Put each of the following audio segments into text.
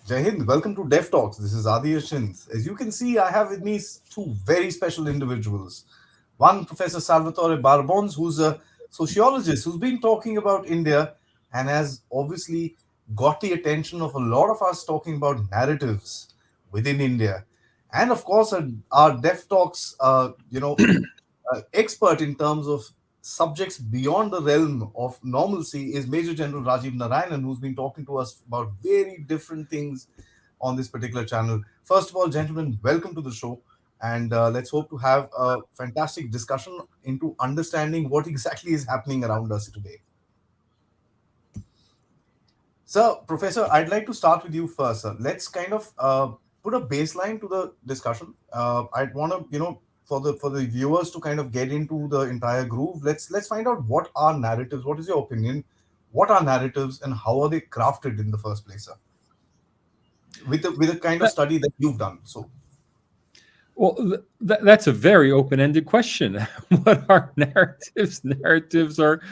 Jai Hind, welcome to Dev Talks. This is Aadi. As you can see, I have with me two very special individuals. One, Professor Salvatore Babones, who's a sociologist who's been talking about India and has obviously got the attention of a lot of us talking about narratives within India. And of course, our Dev Talks, expert in terms of subjects beyond the realm of normalcy is Major General Rajiv Narayanan, who's been talking to us about very different things on this particular channel. First of all, gentlemen, welcome to the show. And let's hope to have a fantastic discussion into understanding what exactly is happening around us today. So, Professor, I'd like to start with you first. Sir. Let's kind of put a baseline to the discussion. I'd want to, for the viewers to kind of get into the entire groove. Let's find out what are narratives. What is your opinion? What are narratives, and how are they crafted in the first place, sir? With the kind of That, study that you've done. So, well, that's a very open-ended question. What are narratives? Narratives are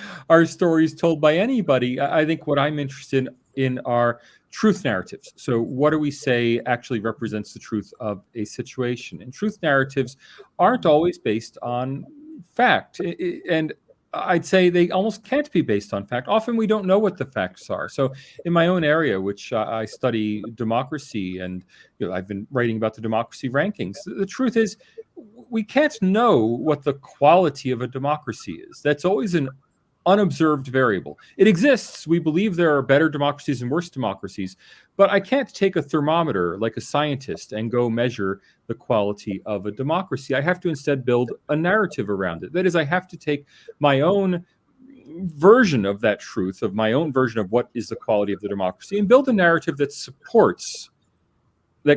stories told by anybody. I think what I'm interested in are truth narratives. So, what do we say actually represents the truth of a situation? And truth narratives aren't always based on fact. And I'd say they almost can't be based on fact. Often we don't know what the facts are. So, in my own area, which I study democracy, and I've been writing about the democracy rankings. The truth is, we can't know what the quality of a democracy is. That's always an unobserved variable. It exists. We believe there are better democracies and worse democracies, but I can't take a thermometer like a scientist and go measure the quality of a democracy. I have to instead build a narrative around it. That is, I have to take my own version of that truth, of my own version of what is the quality of the democracy, and build a narrative that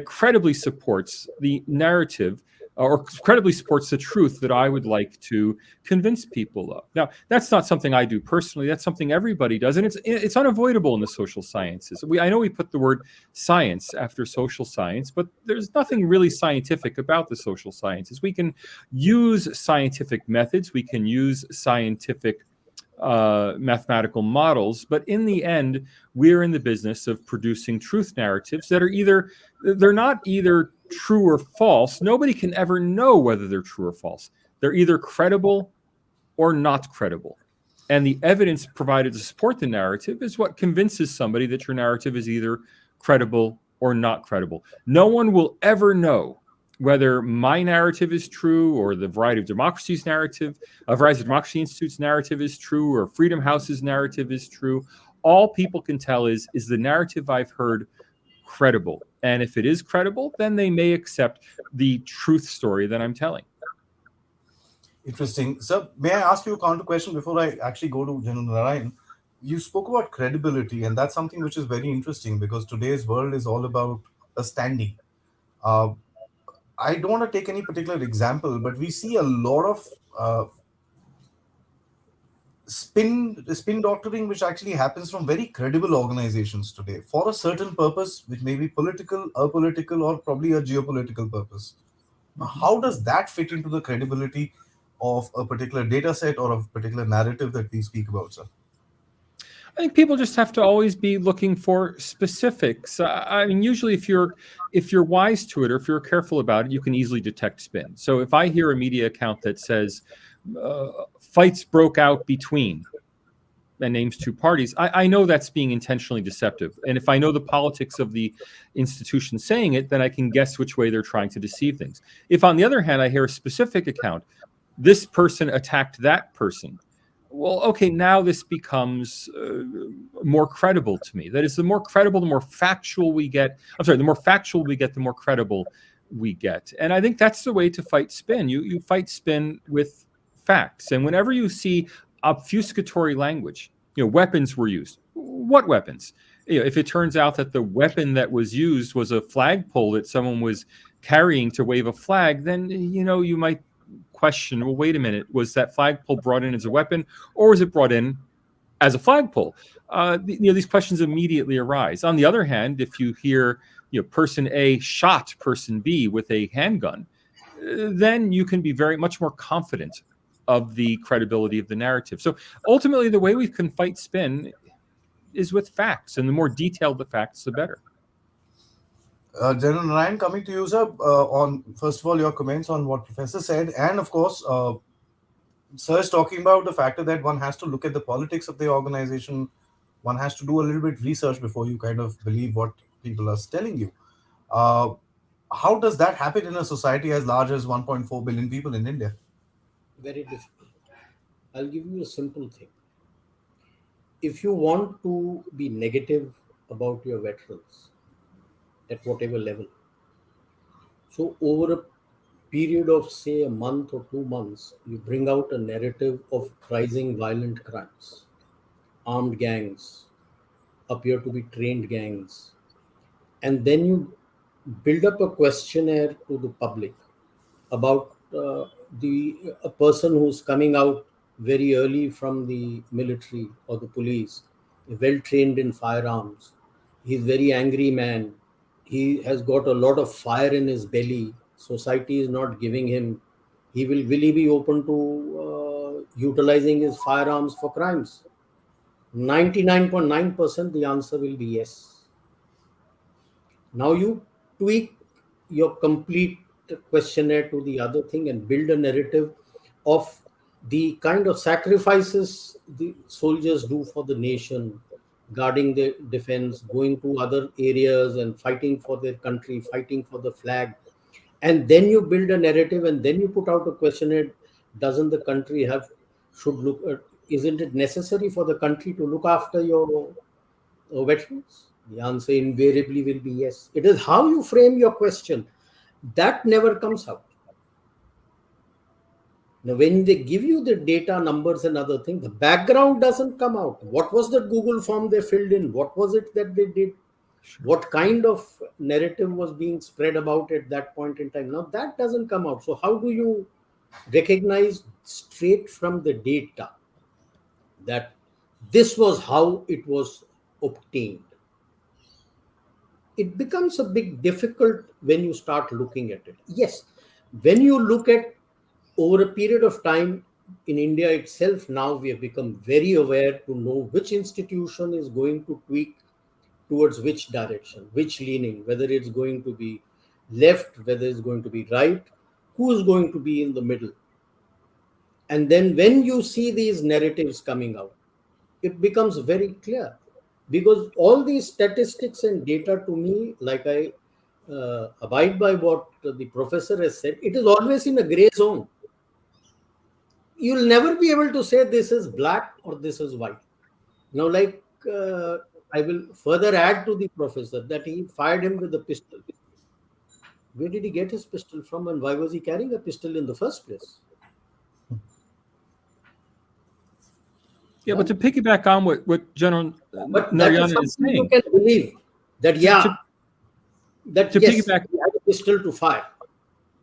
credibly supports the narrative or credibly supports the truth that I would like to convince people of. Now, that's not something I do personally. That's something everybody does, and it's unavoidable in the social sciences. I know we put the word science after social science, but there's nothing really scientific about the social sciences. We can use scientific methods, we can use scientific mathematical models, but in the end, we're in the business of producing truth narratives that are they're not either true or false. Nobody can ever know whether they're true or false. They're either credible or not credible. And the evidence provided to support the narrative is what convinces somebody that your narrative is either credible or not credible. No one will ever know whether my narrative is true or the Variety of Democracy's narrative, a Variety of Democracy Institute's narrative is true, or Freedom House's narrative is true. All people can tell is the narrative I've heard credible? And if it is credible, then they may accept the truth story that I'm telling. interesting. Sir, may I ask you a counter question before I actually go to General Narayan? You spoke about credibility, and that's something which is very interesting because today's world is all about a standing. Uh, I don't want to take any particular example, but we see a lot of spin doctoring, which actually happens from very credible organizations today for a certain purpose, which may be political, apolitical, or probably a geopolitical purpose. Now, Mhm. how does that fit into the credibility of a particular data set or a particular narrative that we speak about, sir? I think people just have to always be looking for specifics. I mean, usually if you're wise to it or if you're careful about it, you can easily detect spin. So if I hear a media account that says fights broke out between and names two parties, I know that's being intentionally deceptive. And if I know the politics of the institution saying it, then I can guess which way they're trying to deceive things. If, on the other hand, I hear a specific account, this person attacked that person, well, okay, now this becomes more credible to me. That is, the more credible, the more factual we get. I'm sorry, the more factual we get, the more credible we get. And I think that's the way to fight spin. You fight spin with facts. And whenever you see obfuscatory language, weapons were used. What weapons? If it turns out that the weapon that was used was a flagpole that someone was carrying to wave a flag, then you might question, well, wait a minute, was that flagpole brought in as a weapon, or was it brought in as a flagpole? These questions immediately arise. On the other hand, if you hear, person A shot person B with a handgun, then you can be very much more confident of the credibility of the narrative. So ultimately, the way we can fight spin is with facts, and the more detailed the facts, the better. General Narayan, coming to you, sir, on first of all your comments on what Professor said, and of course, sir is talking about the factor that one has to look at the politics of the organization. One has to do a little bit research before you kind of believe what people are telling you. Uh, how does that happen in a society as large as 1.4 billion people in India? Very difficult. I'll give you a simple thing. If you want to be negative about your veterans at whatever level, so over a period of say a month or 2 months, you bring out a narrative of rising violent crimes, armed gangs, appear to be trained gangs, and then you build up a questionnaire to the public about the a person who's coming out very early from the military or the police, well trained in firearms. He's very angry man. He has got a lot of fire in his belly. Society is not giving him. Will he be open to utilizing his firearms for crimes? 99.9% the answer will be yes. Now you tweak your complete questionnaire to the other thing and build a narrative of the kind of sacrifices the soldiers do for the nation, guarding the defense, going to other areas and fighting for their country, fighting for the flag. And then you build a narrative and then you put out a questionnaire. Doesn't the country have, should look, isn't it necessary for the country to look after your veterans? The answer invariably will be yes. It is how you frame your question that never comes out. Now, when they give you the data, numbers, and other things, the background doesn't come out. What was the Google form they filled in? What was it that they did? Sure. What kind of narrative was being spread about at that point in time? Now, that doesn't come out. So, how do you recognize straight from the data that this was how it was obtained? It becomes a bit difficult when you start looking at it. Yes, when you look at over a period of time in India itself, now we have become very aware to know which institution is going to tweak towards which direction, which leaning, whether it's going to be left, whether it's going to be right, who is going to be in the middle. And then when you see these narratives coming out, it becomes very clear, because all these statistics and data to me, like I abide by what the professor has said, it is always in a gray zone. You'll never be able to say this is black or this is white. Now, like I will further add to the professor that he fired him with a pistol. Where did he get his pistol from, and why was he carrying a pistol in the first place? Yeah, but to piggyback on what General But that is Narayanan is something you saying, can believe that, to that to yes, piggyback he had a pistol to fire.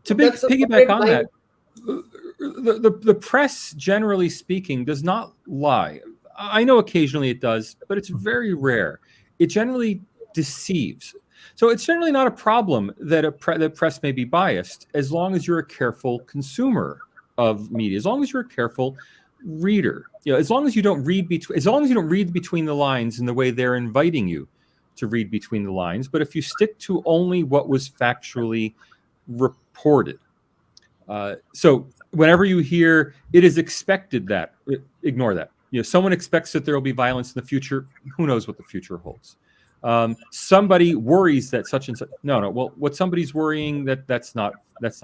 to But that's a piggyback separate on line. that, the press, generally speaking, does not lie. I know occasionally it does, but it's very rare. It generally deceives. So it's generally not a problem that the press may be biased, as long as you're a careful consumer of media, as long as you're a careful reader. You know, as long as you don't read between the lines in the way they're inviting you to read between the lines. But if you stick to only what was factually reported. So whenever you hear it is expected that, ignore that. You know, someone expects that there will be violence in the future. Who knows what the future holds? Somebody worries that such and such. No. Well, what somebody's worrying, that's not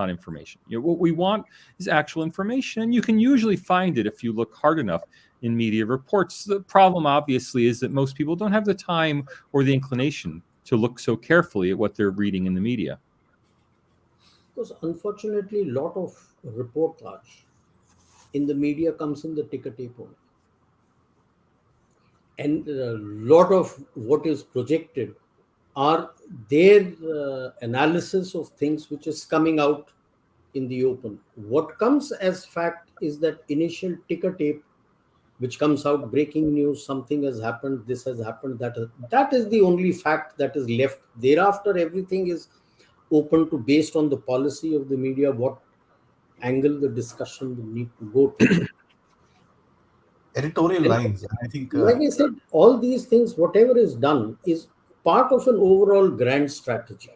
information. You know, what we want is actual information, and you can usually find it if you look hard enough in media reports. The problem, obviously, is that most people don't have the time or the inclination to look so carefully at what they're reading in the media. Because unfortunately, a lot of reportage in the media comes in the ticker tape only. And a lot of what is projected are their analysis of things which is coming out in the open. What comes as fact is that initial ticker tape which comes out, breaking news, something has happened, this has happened, that is the only fact that is left. Thereafter, everything is open to, based on the policy of the media, what angle the discussion will need to go to. Editorial And lines. And I think like I said, all these things, whatever is done, is part of an overall grand strategy.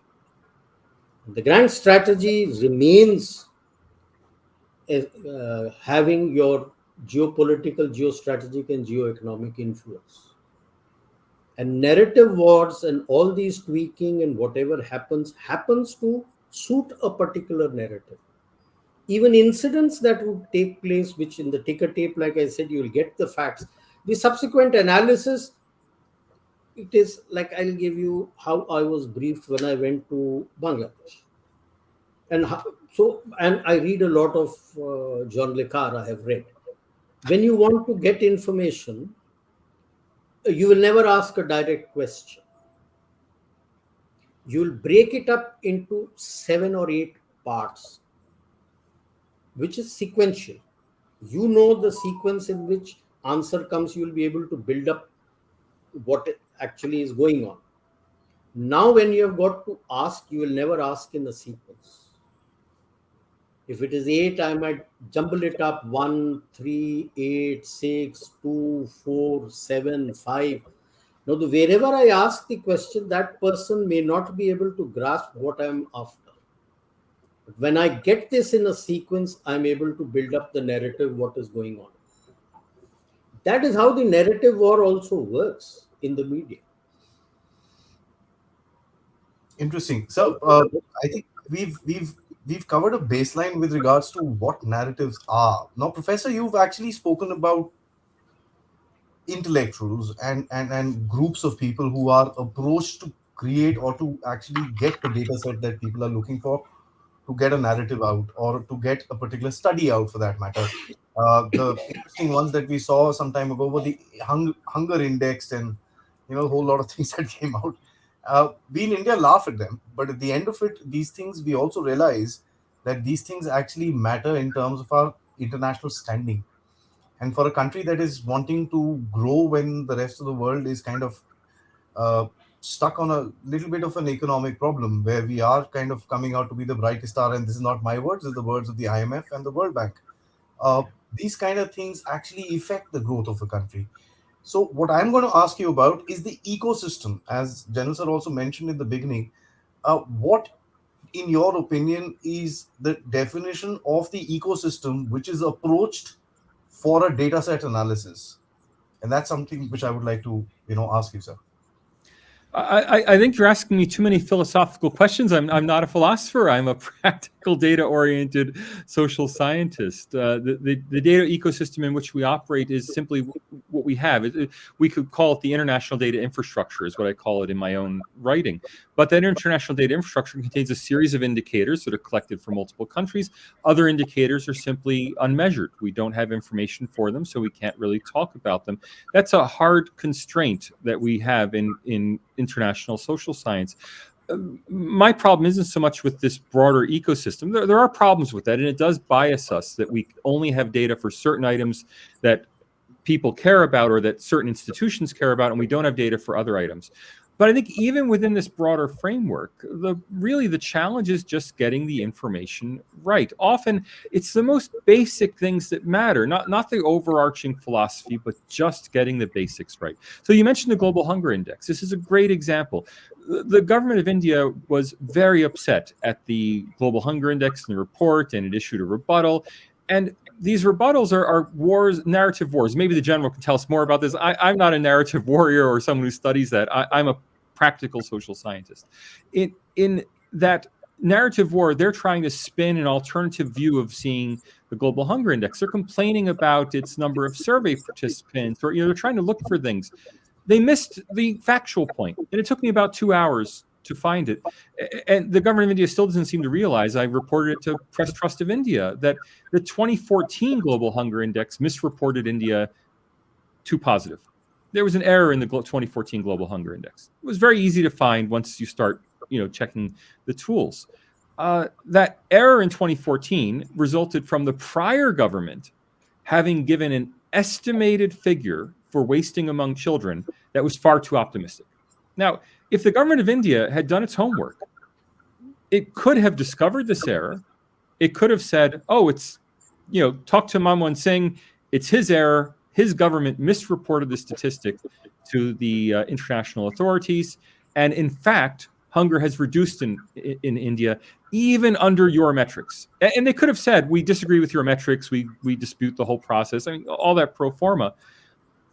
The grand strategy remains having your geopolitical, geostrategic, and geoeconomic influence. And narrative wars and all these tweaking and whatever happens to suit a particular narrative. Even incidents that would take place, which in the ticker tape, like I said, you will get the facts. The subsequent analysis, it is like, I'll give you how I was briefed when I went to Bangladesh. And and I read a lot of John Le Carre, I have read. When you want to get information, you will never ask a direct question. You will break it up into 7 or 8 parts, which is sequential. You know the sequence in which answer comes, you will be able to build up what actually is going on. Now, when you have got to ask, you will never ask in a sequence. If it is 8, I might jumble it up 1, 3, 8, 6, 2, 4, 7, 5. Now, wherever I ask the question, that person may not be able to grasp what I am after. But when I get this in a sequence, I'm able to build up the narrative, what is going on. That is how the narrative war also works in the media. Interesting. So I think we've covered a baseline with regards to what narratives are. Now, Professor, you've actually spoken about intellectuals and groups of people who are approached to create or to actually get the data set that people are looking for, to get a narrative out or to get a particular study out, for that matter. The interesting ones that we saw some time ago were the hunger indexed, and a whole lot of things that came out. We in India laugh at them, but at the end of it, these things, we also realize that these things actually matter in terms of our international standing. And for a country that is wanting to grow when the rest of the world is kind of uh, stuck on a little bit of an economic problem, where we are kind of coming out to be the brightest star, and this is not my words, it's the words of the IMF and the World Bank. uh, these kind of things actually affect the growth of a country. So what I'm going to ask you about is the ecosystem, as General Sir also mentioned in the beginning. What, in your opinion, is the definition of the ecosystem which is approached for a data set analysis? And that's something which I would like to ask you, sir. I think you're asking me too many philosophical questions. I'm not a philosopher. I'm a practical, data-oriented social scientist. The data ecosystem in which we operate is simply what we have. We could call it the international data infrastructure, is what I call it in my own writing. But that international data infrastructure contains a series of indicators that are collected from multiple countries. Other indicators are simply unmeasured. We don't have information for them, so we can't really talk about them. That's a hard constraint that we have in international social science. My problem isn't so much with this broader ecosystem. There are problems with that, and it does bias us that we only have data for certain items that people care about or that certain institutions care about, and we don't have data for other items. But I think even within this broader framework, the challenge is just getting the information right. Often it's the most basic things that matter, not the overarching philosophy, but just getting the basics right. So you mentioned the Global Hunger Index. This is a great example. The government of India was very upset at the Global Hunger Index and the report, and it issued a rebuttal. And these rebuttals are wars, narrative wars. Maybe the general can tell us more about this. I'm not a narrative warrior or someone who studies that. I'm a practical social scientist. In that narrative war, they're trying to spin an alternative view of seeing the Global Hunger Index. They're complaining about its number of survey participants, or they're trying to look for things. They missed the factual point, and it took me about 2 hours to find it. And the government of India still doesn't seem to realize, I reported it to Press Trust of India, that the 2014 Global Hunger Index misreported India too positive. There was an error in the 2014 Global Hunger Index. It was very easy to find once you start checking the tools. That error in 2014 resulted from the prior government having given an estimated figure for wasting among children that was far too optimistic. Now, if the government of India had done its homework, it could have discovered this error. It could have said, oh, it's, talk to Manmohan Singh, it's his error. His government misreported the statistic to the international authorities. And in fact, hunger has reduced in India, even under your metrics. And they could have said, we disagree with your metrics, we dispute the whole process. I mean, all that pro forma.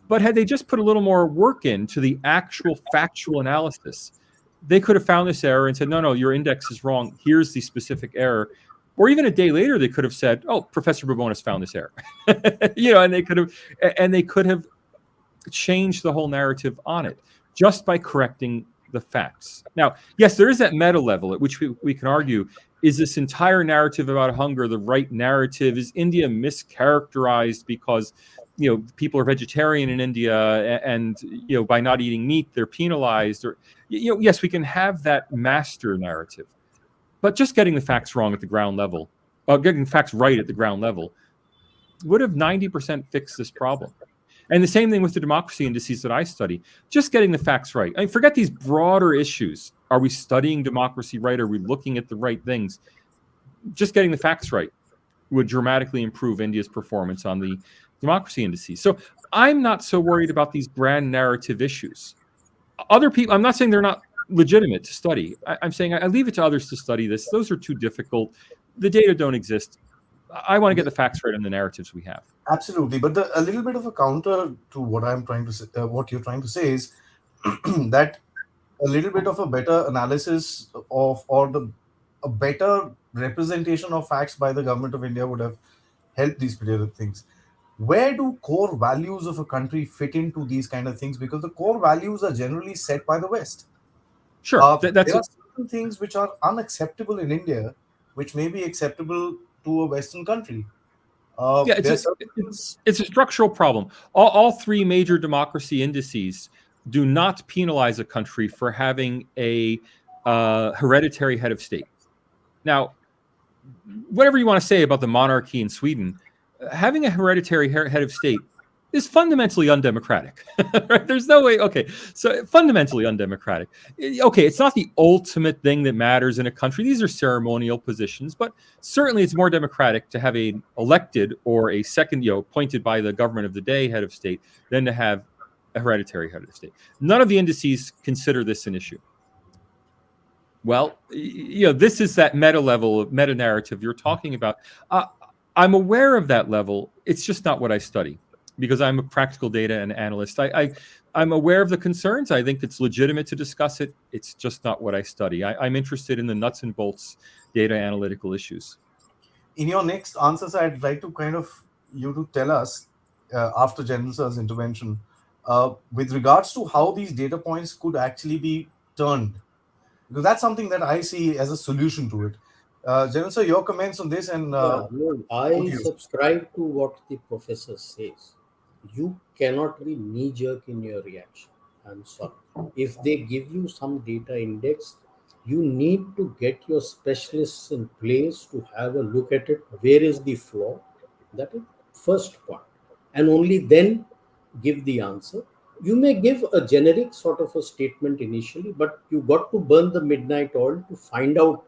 But had they just put a little more work into the actual factual analysis, they could have found this error and said, no, your index is wrong. Here's the specific error. Or even a day later, they could have said, oh, Professor Babones found this error. And they could have changed the whole narrative on it just by correcting the facts. Now, yes, there is that meta level at which we can argue, is this entire narrative about hunger the right narrative? Is India mischaracterized because people are vegetarian in India, and by not eating meat they're penalized? Or yes, we can have that master narrative, but just getting the facts wrong at the ground level, getting facts right at the ground level, would have 90% fixed this problem. And the same thing with the democracy indices that I study. Just getting the facts right. I mean, forget these broader issues. Are we studying democracy right? Are we looking at the right things? Just getting the facts right would dramatically improve India's performance on the democracy indices. So I'm not so worried about these grand narrative issues. Other people, I'm not saying they're not legitimate to study. I'm saying I leave it to others to study this. Those are too difficult. The data don't exist. I want to get the facts right on the narratives we have. Absolutely, but a little bit of a counter to what I'm trying to say, what you're trying to say is that a little bit of a better analysis of, or a better representation of facts by the government of India would have helped these particular things. Where do core values of a country fit into these kind of things? Because the core values are generally set by the West. Sure, There are certain things which are unacceptable in India, which may be acceptable to a Western country. It's a structural problem. All three major democracy indices do not penalize a country for having a hereditary head of state. Now, whatever you want to say about the monarchy in Sweden, having a hereditary head of state is fundamentally undemocratic. Right? There's no way. Okay, so fundamentally undemocratic. Okay, it's not the ultimate thing that matters in a country. These are ceremonial positions, but certainly it's more democratic to have an elected or a second, appointed by the government of the day head of state than to have a hereditary head of state. None of the indices consider this an issue. Well, this is that meta level of meta narrative you're talking about. I'm aware of that level. It's just not what I study, because I'm a practical data and analyst. I'm aware of the concerns. I think it's legitimate to discuss it. It's just not what I study. I'm interested in the nuts and bolts data analytical issues. In your next answers, I'd like to kind of you to tell us, after General Sir's intervention, with regards to how these data points could actually be turned. Because that's something that I see as a solution to it. General Sir, your comments on this? And I subscribe to what the professor says. You cannot be knee-jerk in your reaction. I'm sorry. If they give you some data index, you need to get your specialists in place to have a look at it. Where is the flaw? That is first part. And only then give the answer. You may give a generic sort of a statement initially, but you got to burn the midnight oil to find out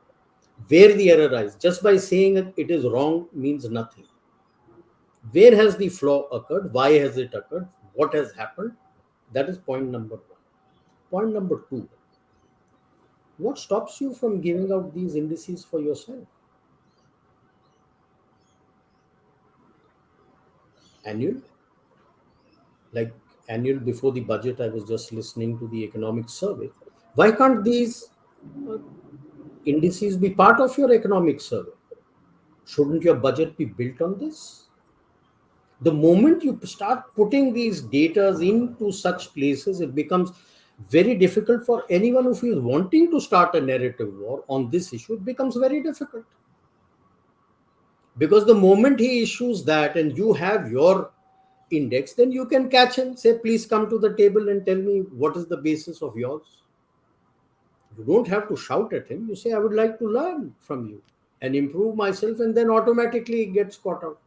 where the error lies. Just by saying it is wrong means nothing. Where has the flaw occurred? Why has it occurred? What has happened? That is point number one. Point number two. What stops you from giving out these indices for yourself? Annual? Like annual before the budget, I was just listening to the economic survey. Why can't these indices be part of your economic survey? Shouldn't your budget be built on this? The moment you start putting these data into such places, it becomes very difficult for anyone who is wanting to start a narrative war on this issue. It becomes very difficult. Because the moment he issues that and you have your index, then you can catch him, say, please come to the table and tell me what is the basis of yours. You don't have to shout at him. You say, I would like to learn from you and improve myself, and then automatically it gets caught out.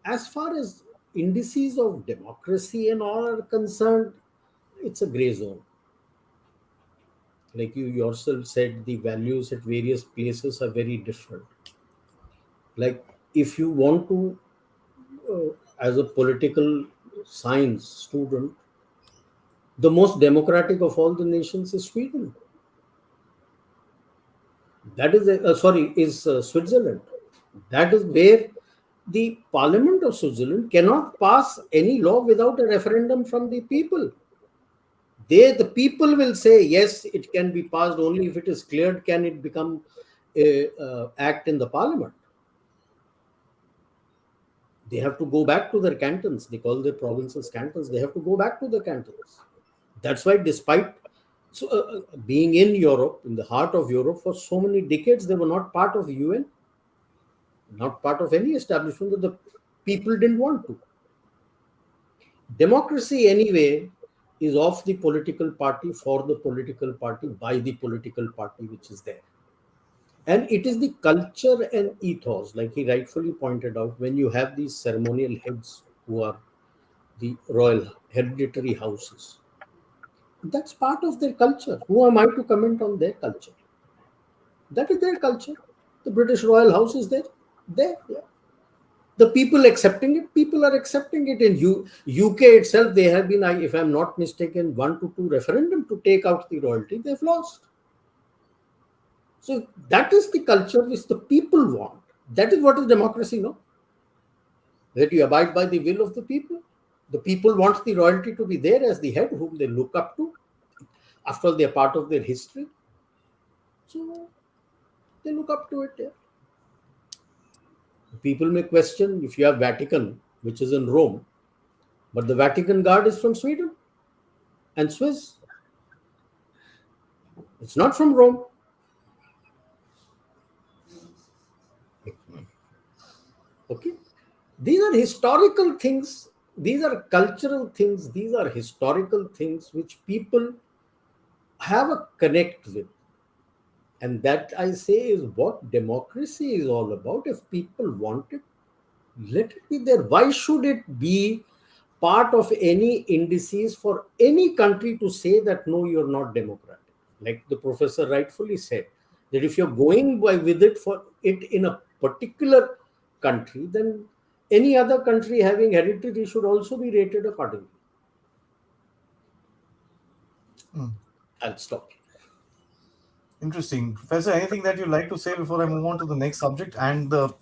As far as indices of democracy and all are concerned, it's a gray zone. Like you yourself said, the values at various places are very different. Like if you want to, as a political science student, the most democratic of all the nations is Sweden. That is Switzerland. That is where the Parliament of Switzerland cannot pass any law without a referendum from the people. The people will say yes, it can be passed only if it is cleared. Can it become a act in the Parliament? They have to go back to their cantons. They call their provinces cantons. They have to go back to the cantons. That's why, despite being in Europe, in the heart of Europe, for so many decades, they were not part of UN, not part of any establishment that the people didn't want to. Democracy, anyway, is of the political party, for the political party, by the political party which is there. And it is the culture and ethos, like he rightfully pointed out, when you have these ceremonial heads who are the royal hereditary houses. That's part of their culture. Who am I to comment on their culture? That is their culture. The British Royal House is there. There, yeah. The people accepting it, people are accepting it. In UK itself, they have been, if I'm not mistaken, 1 to 2 referendum to take out the royalty. They've lost. So that is the culture which the people want. That is what is democracy, no? That you abide by the will of the people. The people want the royalty to be there as the head whom they look up to. After all, they are part of their history. So they look up to it. Yeah. People may question if you have Vatican, which is in Rome, but the Vatican Guard is from Sweden and Swiss. It's not from Rome. Okay. These are historical things. These are cultural things. These are historical things which people have a connect with. And that, I say, is what democracy is all about. If people want it, let it be there. Why should it be part of any indices for any country to say that no, you're not democratic? Like the professor rightfully said, that if you're going by with it for it in a particular country, then any other country having hereditary should also be rated accordingly. I'll stop. Interesting. Professor, anything that you'd like to say before I move on to the next subject and the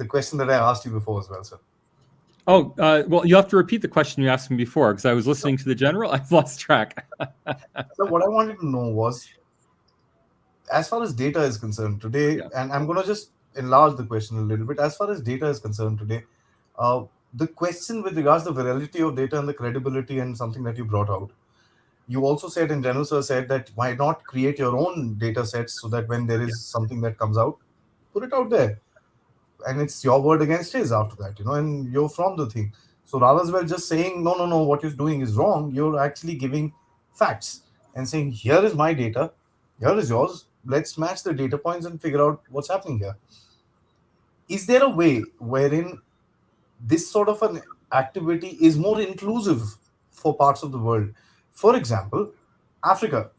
question that I asked you before as well, sir? Oh, well, you have to repeat the question you asked me before because I was listening to the general. I've lost track. So what I wanted to know was, as far as data is concerned today, Yeah. and I'm going to just enlarge the question a little bit. As far as data is concerned today, the question with regards to the validity of data and the credibility and something that you brought out, you also said, and General Sir said, that why not create your own data sets so that when there is something that comes out, put it out there. And it's your word against his after that, and you're from the thing. So rather than just saying, no, no, no, what you're doing is wrong, you're actually giving facts and saying, here is my data, here is yours, let's match the data points and figure out what's happening here. Is there a way wherein this sort of an activity is more inclusive for parts of the world? For example, Africa.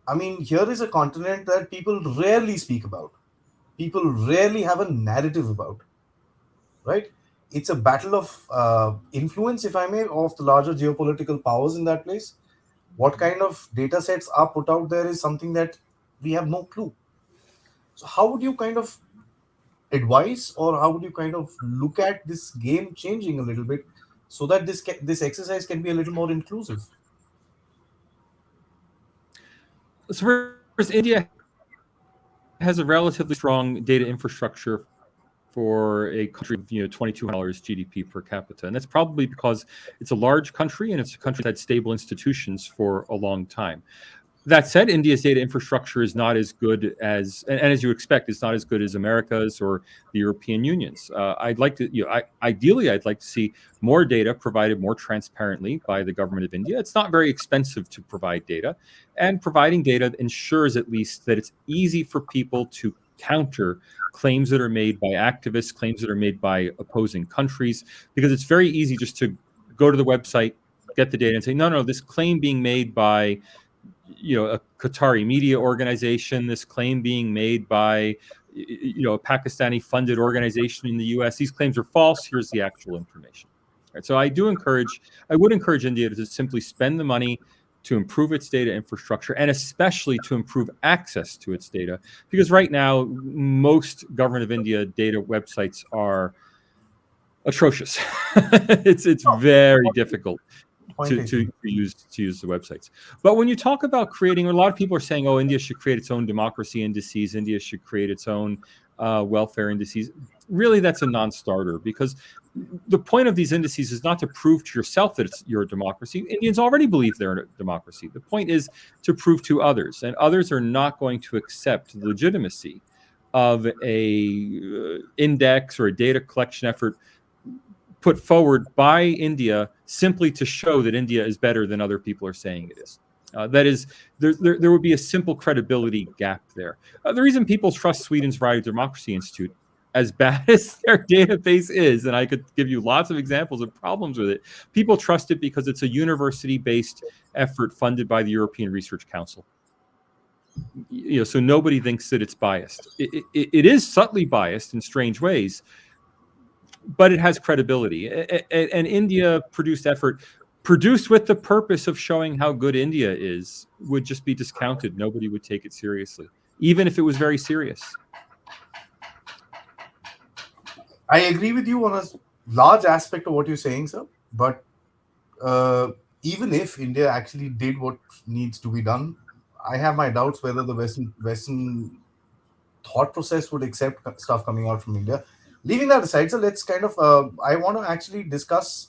I mean, here is a continent that people rarely speak about. People rarely have a narrative about, right? It's a battle of influence, if I may, of the larger geopolitical powers in that place. What kind of data sets are put out there is something that we have no clue. So, how would you kind of advise, or how would you kind of look at this game changing a little bit so that this exercise can be a little more inclusive? So first, India has a relatively strong data infrastructure for a country of $2,200 GDP per capita, and that's probably because it's a large country and it's a country that had stable institutions for a long time. That said, India's data infrastructure is not as good as, and as you expect, it's not as good as America's or the European Union's. I'd like to, ideally, I'd like to see more data provided more transparently by the government of India. It's not very expensive to provide data, and providing data ensures at least that it's easy for people to counter claims that are made by activists, claims that are made by opposing countries, because it's very easy just to go to the website, get the data, and say, no, no, this claim being made by a Qatari media organization, this claim being made by a Pakistani funded organization in the US, these claims are false, here's the actual information. Right, so I would encourage India to simply spend the money, to improve its data infrastructure, and especially to improve access to its data. Because right now, most Government of India data websites are atrocious. It's very difficult Point to use the websites. But when you talk about creating, a lot of people are saying, oh, India should create its own democracy indices, India should create its own welfare indices. Really, that's a non-starter, because the point of these indices is not to prove to yourself that you're a democracy. Indians already believe they're a democracy. The point is to prove to others, and others are not going to accept the legitimacy of a index or a data collection effort put forward by India simply to show that India is better than other people are saying it is. That is, there would be a simple credibility gap there. The reason people trust Sweden's Variety of Democracy Institute, as bad as their database is, and I could give you lots of examples of problems with it, people trust it because it's a university-based effort funded by the European Research Council. So nobody thinks that it's biased. It is subtly biased in strange ways, but it has credibility. An India-produced effort, produced with the purpose of showing how good India is, would just be discounted. Nobody would take it seriously, even if it was very serious. I agree with you on a large aspect of what you're saying, sir. But even if India actually did what needs to be done, I have my doubts whether the Western thought process would accept stuff coming out from India. Leaving that aside, so let's kind of, I want to actually discuss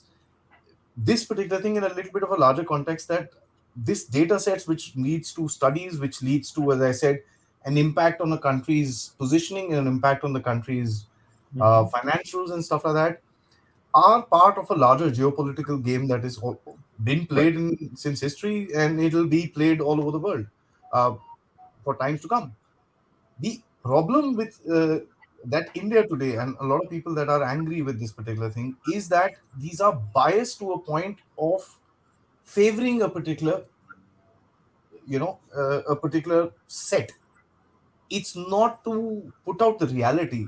this particular thing in a little bit of a larger context, that this data sets, which leads to studies, which leads to, as I said, an impact on the country's positioning and an impact on the country's financials and stuff like that, are part of a larger geopolitical game that is been played since history, and it'll be played all over the world for times to come. The problem with that India today, and a lot of people that are angry with this particular thing, is that these are biased to a point of favoring a particular, a particular set. It's not to put out the reality.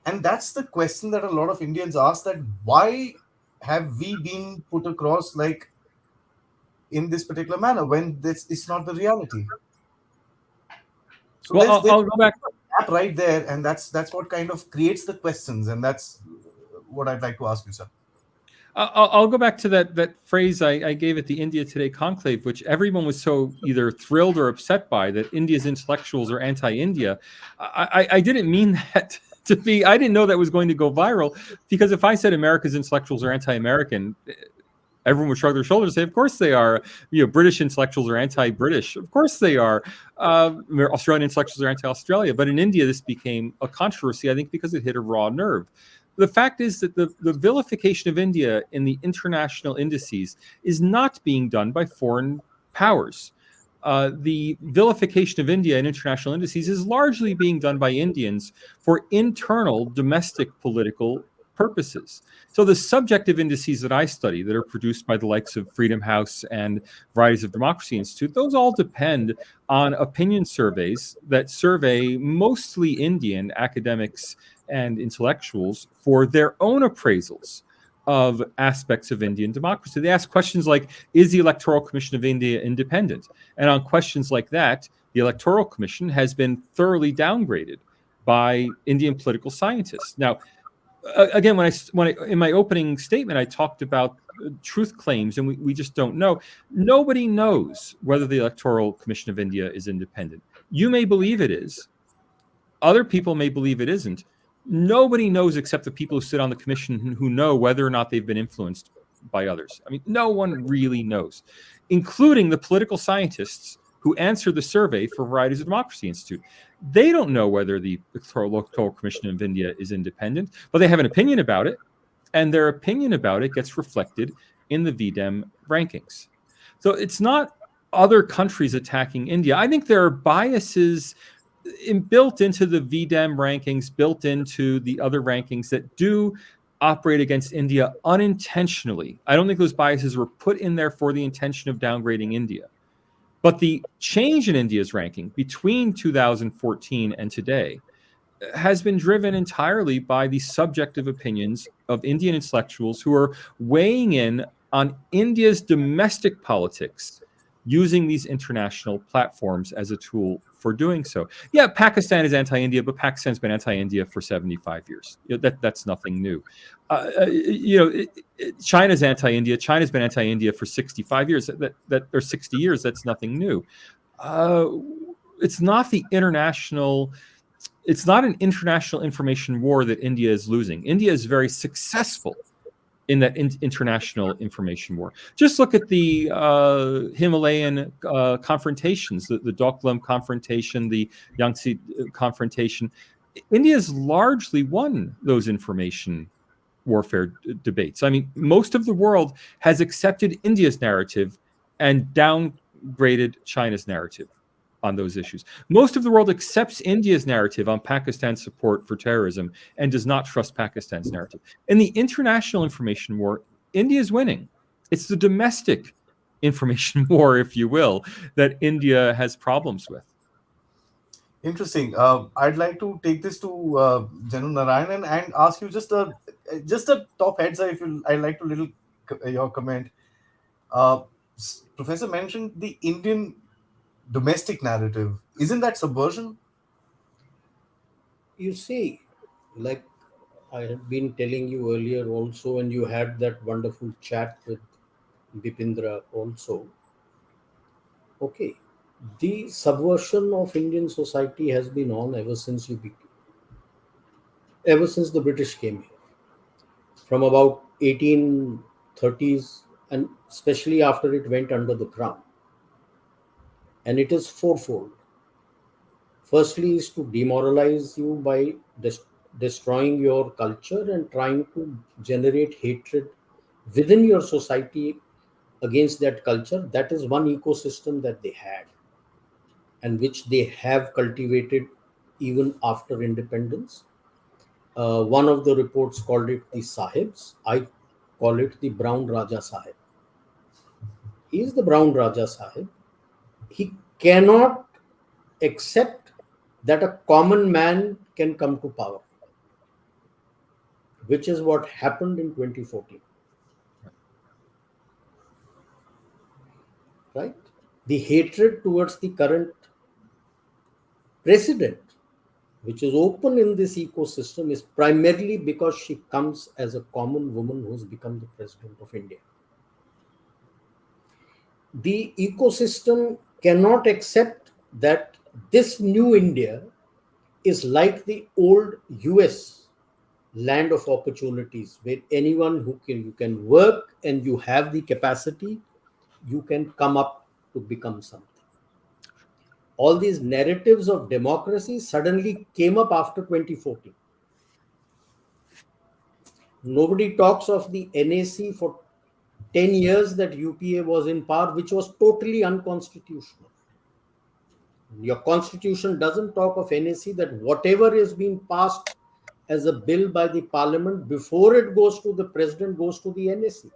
And that's the question that a lot of Indians ask, that why have we been put across like in this particular manner when this is not the reality? So well, I'll go back right there, and that's what kind of creates the questions, and that's what I'd like to ask you, sir. I'll go back to that phrase I gave at the India Today conclave, which everyone was so either thrilled or upset by, that India's intellectuals are anti-India. I didn't mean that to be. I didn't know that was going to go viral, because if I said America's intellectuals are anti-American, everyone would shrug their shoulders and say, of course they are. British intellectuals are anti-British. Of course they are. Australian intellectuals are anti-Australia. But in India, this became a controversy, I think, because it hit a raw nerve. The fact is that the vilification of India in the international indices is not being done by foreign powers. The vilification of India in international indices is largely being done by Indians for internal domestic political purposes. So the subjective indices that I study, that are produced by the likes of Freedom House and Varieties of Democracy Institute, those all depend on opinion surveys that survey mostly Indian academics and intellectuals for their own appraisals of aspects of Indian democracy. They ask questions like, is the Electoral Commission of India independent? And on questions like that, the Electoral Commission has been thoroughly downgraded by Indian political scientists. Now, again, when I in my opening statement, I talked about truth claims, and we just don't know. Nobody knows whether the Electoral Commission of India is independent. You may believe it is. Other people may believe it isn't. Nobody knows except the people who sit on the commission, who know whether or not they've been influenced by others. I mean, no one really knows, including the political scientists who answer the survey for Varieties of Democracy Institute. They don't know whether the Electoral Commission of India is independent, but they have an opinion about it, and their opinion about it gets reflected in the VDEM rankings. So it's not other countries attacking India. I think there are biases built into the VDEM rankings, built into the other rankings, that do operate against India unintentionally. I don't think those biases were put in there for the intention of downgrading India. But the change in India's ranking between 2014 and today has been driven entirely by the subjective opinions of Indian intellectuals who are weighing in on India's domestic politics using these international platforms as a tool for doing so. Yeah, Pakistan is anti-India, but Pakistan's been anti-India for 75 years. That's nothing new. China's anti-India. China's been anti-India for 65 years. Or 60 years. That's nothing new. It's not the international. It's not an international information war that India is losing. India is very successful in that international information war. Just look at the Himalayan confrontations, the Doklam confrontation, the Yangtze confrontation. India's largely won those information warfare debates. I mean, most of the world has accepted India's narrative and downgraded China's narrative on those issues. Most of the world accepts India's narrative on Pakistan's support for terrorism and does not trust Pakistan's narrative. In the international information war, India is winning. It's the domestic information war, if you will, that India has problems with. Interesting. I'd like to take this to General Narayanan and ask you just a top heads. If you, I'd like to little your comment. Professor mentioned the Indian domestic narrative. Isn't that subversion? You see, like I had been telling you earlier also, and you had that wonderful chat with Bipindra also. Okay, the subversion of Indian society has been on ever since the British came here, from about 1830s, and especially after it went under the crown. And it is fourfold. Firstly, is to demoralize you by destroying your culture and trying to generate hatred within your society against that culture. That is one ecosystem that they had, and which they have cultivated even after independence. One of the reports called it the Sahibs. I call it the Brown Raja Sahib. He is the Brown Raja Sahib. He cannot accept that a common man can come to power, which is what happened in 2014. Right? The hatred towards the current president, which is open in this ecosystem, is primarily because she comes as a common woman who's become the president of India. The ecosystem cannot accept that this new India is like the old US land of opportunities, where anyone you can work and you have the capacity, you can come up to become something. All these narratives of democracy suddenly came up after 2014. Nobody talks of the NAC for 10 years that UPA was in power, which was totally unconstitutional. Your constitution doesn't talk of NAC, that whatever is being passed as a bill by the parliament, before it goes to the president, goes to the NAC.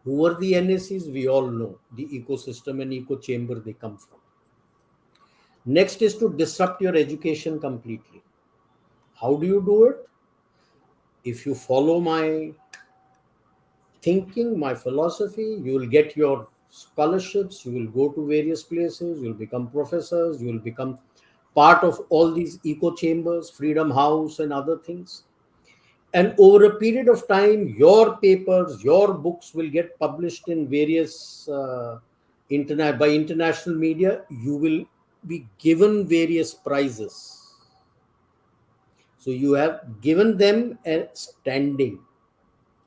Who are the NACs? We all know the ecosystem and echo chamber they come from. Next is to disrupt your education completely. How do you do it? If you follow my thinking, my philosophy, you will get your scholarships, you will go to various places, you will become professors, you will become part of all these echo chambers, Freedom House and other things. And over a period of time, your papers, your books will get published in various by international media. You will be given various prizes. So you have given them a standing.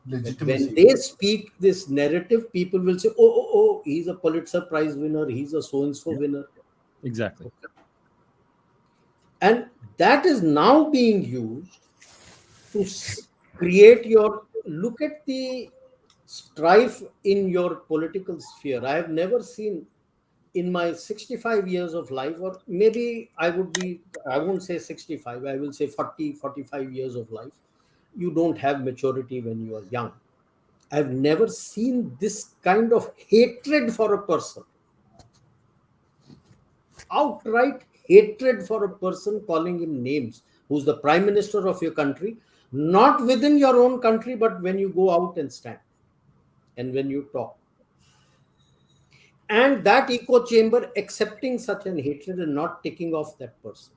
Legitimacy. When they speak this narrative, people will say, oh, he's a Pulitzer Prize winner, he's a so-and-so winner. Exactly. And that is now being used to create look at the strife in your political sphere. I have never seen in my 65 years of life, or maybe I won't say 65, I will say 40, 45 years of life. You don't have maturity when you are young. I've never seen this kind of hatred for a person. Outright hatred for a person, calling him names, who's the prime minister of your country, not within your own country, but when you go out and stand and when you talk. and that echo chamber accepting such an hatred and not taking off that person.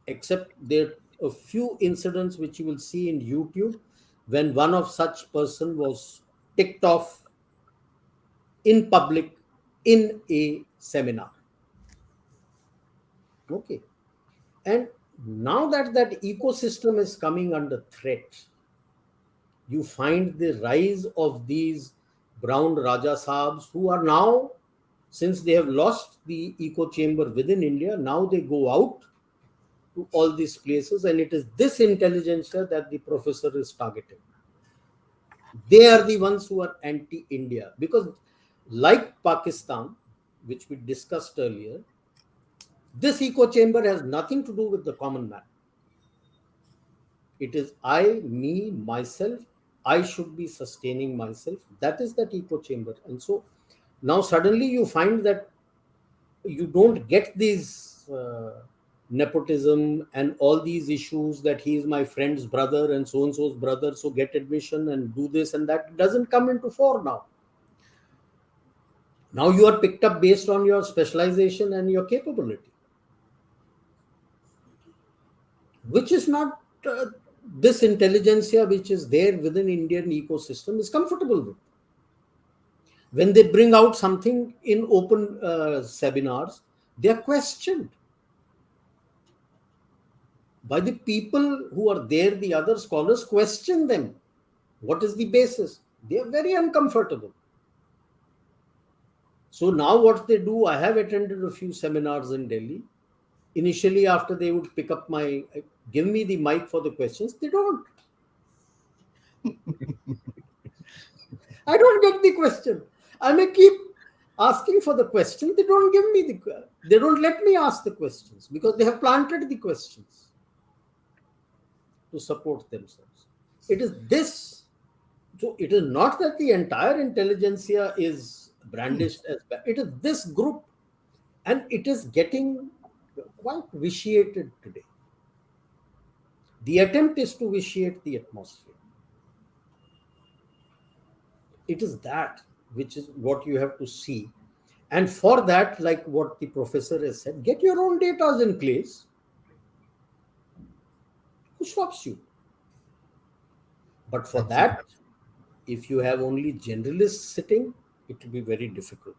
Except there are a few incidents which you will see in YouTube when one of such person was ticked off in public in a seminar. Okay. And now that that ecosystem is coming under threat, you find the rise of these brown Raja Saabs who are now, since they have lost the echo chamber within India, now they go out to all these places, and it is this intelligentsia that the professor is targeting. They are the ones who are anti-India, because like Pakistan, which we discussed earlier, this echo chamber has nothing to do with the common man. It is I, me, myself. I should be sustaining myself. That is that echo chamber. And so now suddenly you find that you don't get these nepotism and all these issues that he is my friend's brother and so's brother, so get admission and do this and that. It doesn't come into fore now. Now you are picked up based on your specialization and your capability, which is not this intelligentsia which is there within Indian ecosystem is comfortable with. When they bring out something in open seminars, they are questioned by the people who are there. The other scholars question them. What is the basis? They are very uncomfortable. So now what they do, I have attended a few seminars in Delhi. Initially, after they would pick up give me the mic for the questions, they don't. I don't get the question. I may keep asking for the question. They don't give me they don't let me ask the questions because they have planted the questions to support themselves. It is this. So it is not that the entire intelligentsia is brandished as bad. It is this group, and it is getting quite vitiated today. The attempt is to vitiate the atmosphere. It is that which is what you have to see. And for that, like what the professor has said, get your own data in place. Who stops you? But for that, if you have only generalists sitting, it will be very difficult.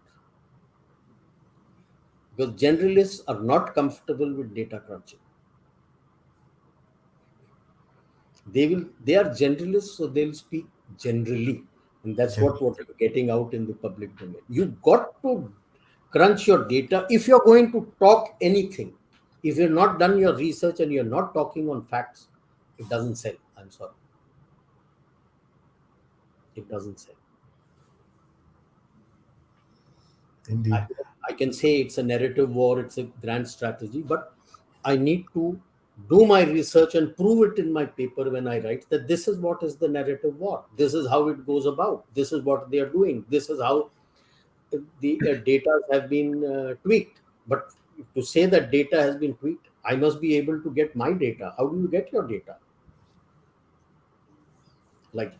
Because generalists are not comfortable with data crunching. They are generalists, so they'll speak generally. And that's what you're getting out in the public domain. You've got to crunch your data if you're going to talk anything. If you've not done your research and you're not talking on facts, it doesn't sell. I'm sorry. It doesn't sell. Indeed. I can say it's a narrative war, it's a grand strategy, but I need to do my research and prove it in my paper when I write that this is what is the narrative war. This is how it goes about. This is what they are doing. This is how the data have been tweaked. But to say that data has been tweaked, I must be able to get my data. How do you get your data? Like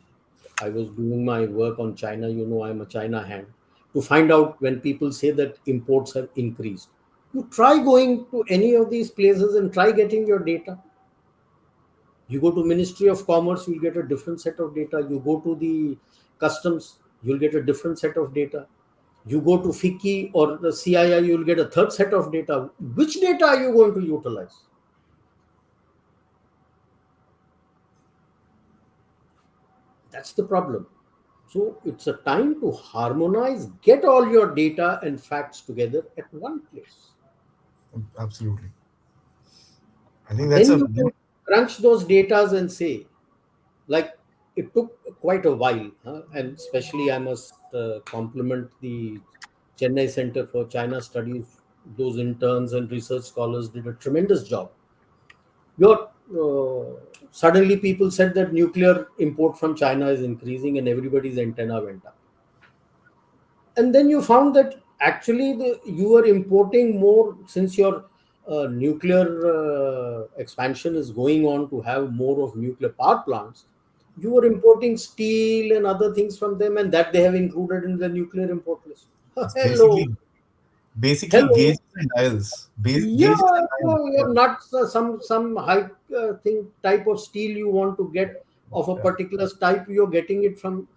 I was doing my work on China, I'm a China hand. To find out when people say that imports have increased, you try going to any of these places and try getting your data. You go to Ministry of Commerce, you'll get a different set of data. You go to the customs, you'll get a different set of data. You go to FICCI or the CII, you'll get a third set of data. Which data are you going to utilize? That's the problem. So it's a time to harmonize, get all your data and facts together at one place. Absolutely. I think that's then you crunch those datas and say, like it took quite a while, and especially I must compliment the Chennai Center for China Studies. Those interns and research scholars did a tremendous job. Suddenly people said that nuclear import from China is increasing and everybody's antenna went up. And then you found that actually you are importing more since your nuclear expansion is going on to have more of nuclear power plants. You were importing steel and other things from them, and that they have included in the nuclear import list. It's Hello, basically hello. gauges and dials. Yeah, Gauges and dials. you're not some high thing type of steel you want to get of a Yeah. particular type. You're getting it from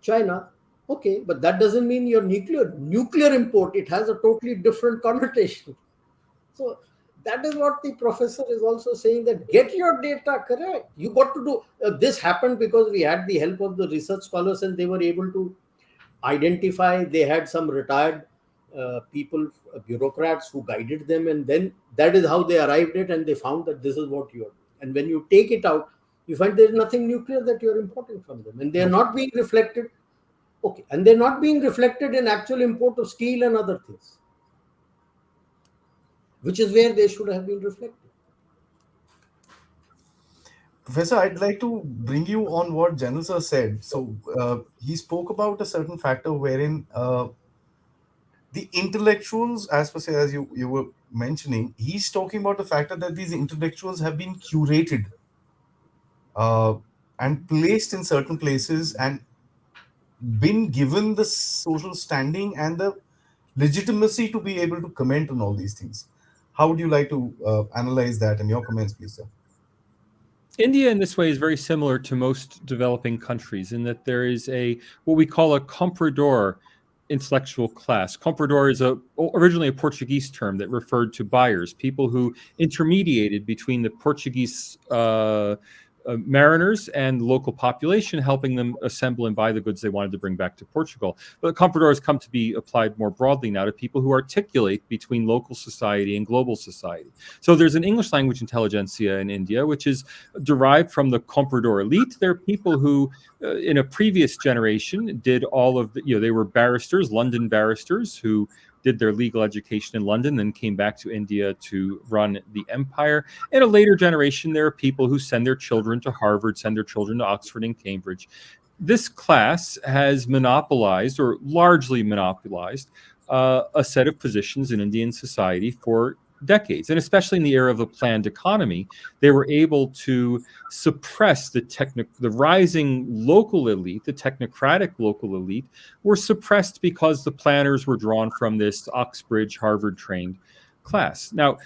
China. Okay, but that doesn't mean your nuclear import. It has a totally different connotation. So that is what the professor is also saying, that get your data correct. You got to do this happened because we had the help of the research scholars, and they were able to identify. They had some retired people, bureaucrats who guided them, and then that is how they arrived at, and they found that this is what you are. And when you take it out, you find there is nothing nuclear that you are importing from them, and they are No. not being reflected. Okay, and they're not being reflected in actual import of steel and other things, which is where they should have been reflected. Professor, I'd like to bring you on what Janil sir said. So he spoke about a certain factor wherein the intellectuals, as per se, as you were mentioning, he's talking about the factor that these intellectuals have been curated uh, and placed in certain places and been given the social standing and the legitimacy to be able to comment on all these things. How would you like to analyze that in your comments, please, sir? India in this way is very similar to most developing countries in that there is a what we call a comprador intellectual class. Comprador is originally a Portuguese term that referred to buyers, people who intermediated between the Portuguese mariners and the local population, helping them assemble and buy the goods they wanted to bring back to Portugal. But comprador has come to be applied more broadly now to people who articulate between local society and global society. So there's an English language intelligentsia in India, which is derived from the comprador elite. They're people who, in a previous generation, did all of the, they were barristers, London barristers, who did their legal education in London, then came back to India to run the empire. In a later generation, there are people who send their children to Harvard, send their children to Oxford and Cambridge. This class has monopolized, or largely monopolized, a set of positions in Indian society for decades. And especially in the era of the planned economy, they were able to suppress the rising local elite, the technocratic local elite, were suppressed because the planners were drawn from this Oxbridge, Harvard-trained class. Now,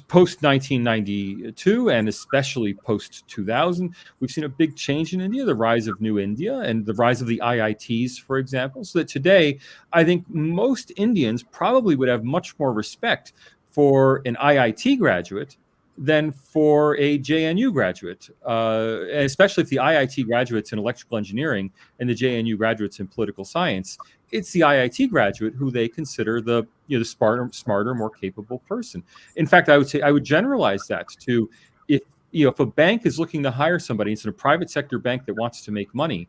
post 1992 and especially post 2000, we've seen a big change in India, the rise of New India and the rise of the IITs, for example, so that today, I think most Indians probably would have much more respect for an IIT graduate than for a JNU graduate, especially if the IIT graduate's in electrical engineering and the JNU graduate's in political science. It's the IIT graduate who they consider the smarter, more capable person. In fact, I would say I would generalize that to if a bank is looking to hire somebody, it's in a private sector bank that wants to make money.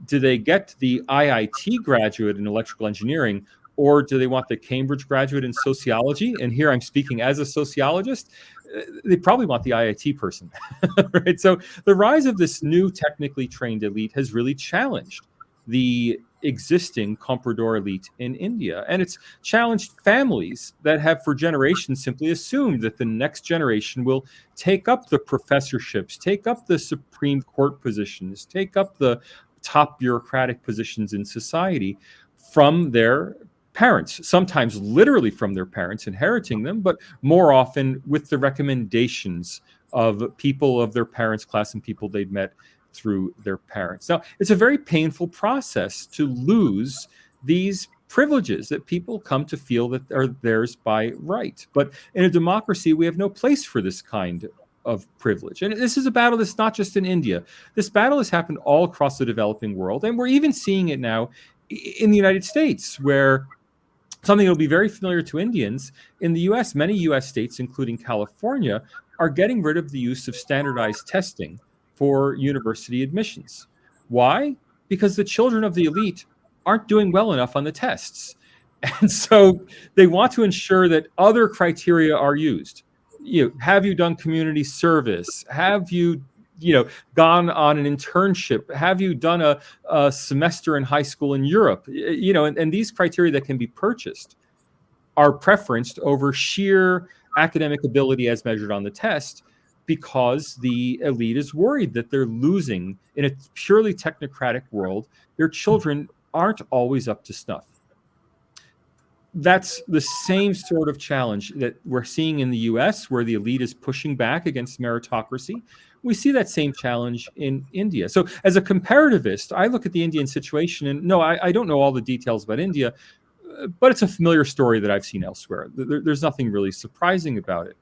Do they get the IIT graduate in electrical engineering, or do they want the Cambridge graduate in sociology? And here I'm speaking as a sociologist. They probably want the IIT person, right? So the rise of this new technically trained elite has really challenged the existing comprador elite in India. And it's challenged families that have for generations simply assumed that the next generation will take up the professorships, take up the Supreme Court positions, take up the top bureaucratic positions in society from their parents, sometimes literally from their parents, inheriting them, but more often with the recommendations of people of their parents' class and people they'd met through their parents. Now, it's a very painful process to lose these privileges that people come to feel that are theirs by right. But in a democracy, we have no place for this kind of privilege. And this is a battle that's not just in India. This battle has happened all across the developing world. And we're even seeing it now in the United States, where something that will be very familiar to Indians. In the US, many US states, including California, are getting rid of the use of standardized testing for university admissions. Why? Because the children of the elite aren't doing well enough on the tests. And so they want to ensure that other criteria are used. Have you done community service? Have you gone on an internship? Have you done a semester in high school in Europe? And these criteria that can be purchased are preferenced over sheer academic ability as measured on the test, because the elite is worried that they're losing in a purely technocratic world. Their children aren't always up to snuff. That's the same sort of challenge that we're seeing in the US, where the elite is pushing back against meritocracy. We see that same challenge in India. So, as a comparativist, I look at the Indian situation, and no, I don't know all the details about India, but it's a familiar story that I've seen elsewhere. There's nothing really surprising about it.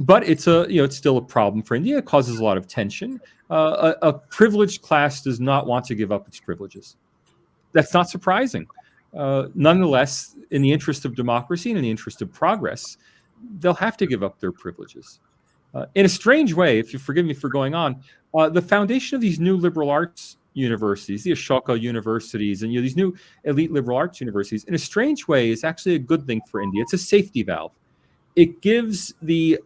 But it's it's still a problem for India. It causes a lot of tension. A privileged class does not want to give up its privileges. That's not surprising. Nonetheless, in the interest of democracy and in the interest of progress, they'll have to give up their privileges. In a strange way, if you forgive me for going on, the foundation of these new liberal arts universities, the Ashoka universities, and these new elite liberal arts universities, in a strange way, is actually a good thing for India. It's a safety valve. It gives the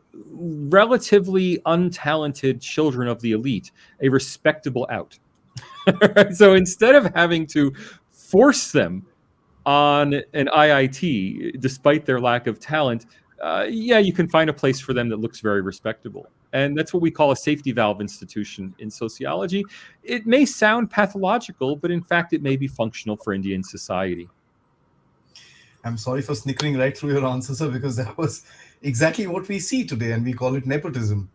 relatively untalented children of the elite a respectable out. So instead of having to force them on an IIT, despite their lack of talent, you can find a place for them that looks very respectable. And that's what we call a safety valve institution in sociology. It may sound pathological, but in fact, it may be functional for Indian society. I'm sorry for snickering right through your answer, sir, because that was exactly what we see today, and we call it nepotism.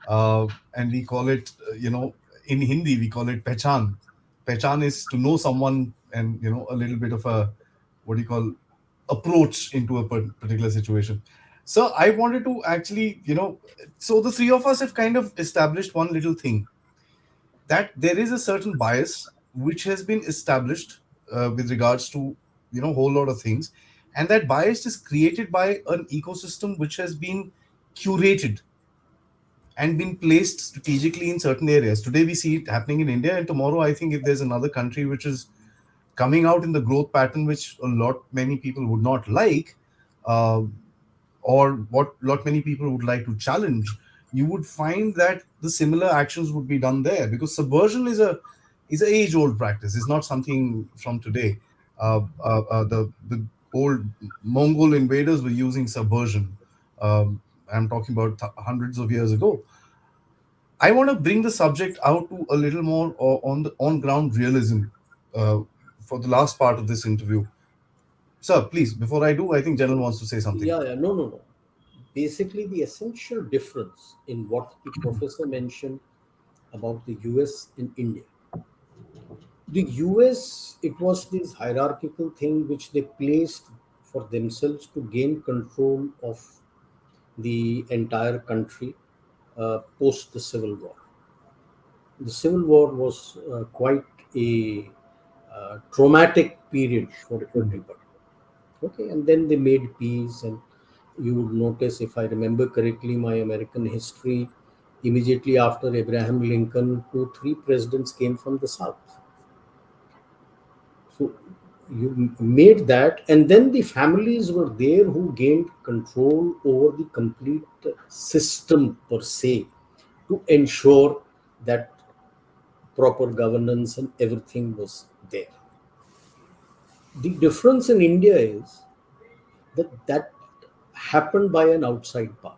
And we call it, in Hindi, we call it pehchan. Pehchan is to know someone and, a little bit of a, what do you call, approach into a particular situation. So I wanted to actually, so the three of us have kind of established one little thing, that there is a certain bias which has been established with regards to whole lot of things, and that bias is created by an ecosystem which has been curated and been placed strategically in certain areas. Today we see it happening in India, and tomorrow I think if there's another country which is coming out in the growth pattern which a lot many people would not like, uh, or what lot many people would like to challenge, you would find that the similar actions would be done there, because subversion is a age old practice. It's not something from today. The old Mongol invaders were using subversion. I'm talking about hundreds of years ago. I want to bring the subject out to a little more on the on ground realism uh, for the last part of this interview. Sir, please, before I do, I think General wants to say something. Yeah, yeah, no, no, no. Basically, the essential difference in what the professor mentioned about the US and India. The US, it was this hierarchical thing which they placed for themselves to gain control of the entire country post the Civil War. The Civil War was quite a traumatic period for everybody. Okay, and then they made peace, and you would notice, if I remember correctly, my American history, immediately after Abraham Lincoln, 2, 3 presidents came from the South. So you made that, and then the families were there who gained control over the complete system per se, to ensure that proper governance and everything was there. The difference in India is that happened by an outside power.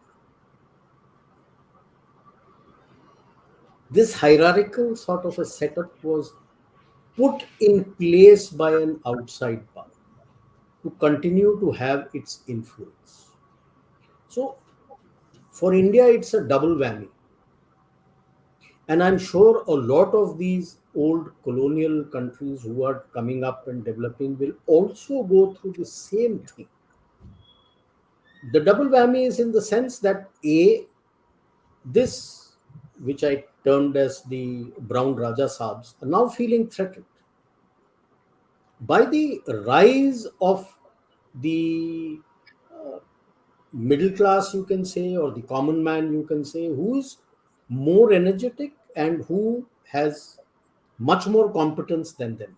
This hierarchical sort of a setup was put in place by an outside power to continue to have its influence. So for India, it's a double whammy. And I'm sure a lot of these old colonial countries who are coming up and developing will also go through the same thing. The double whammy is in the sense that this, which I termed as the brown Raja Sabs, are now feeling threatened by the rise of the middle class, you can say, or the common man, you can say, who is more energetic and who has much more competence than them.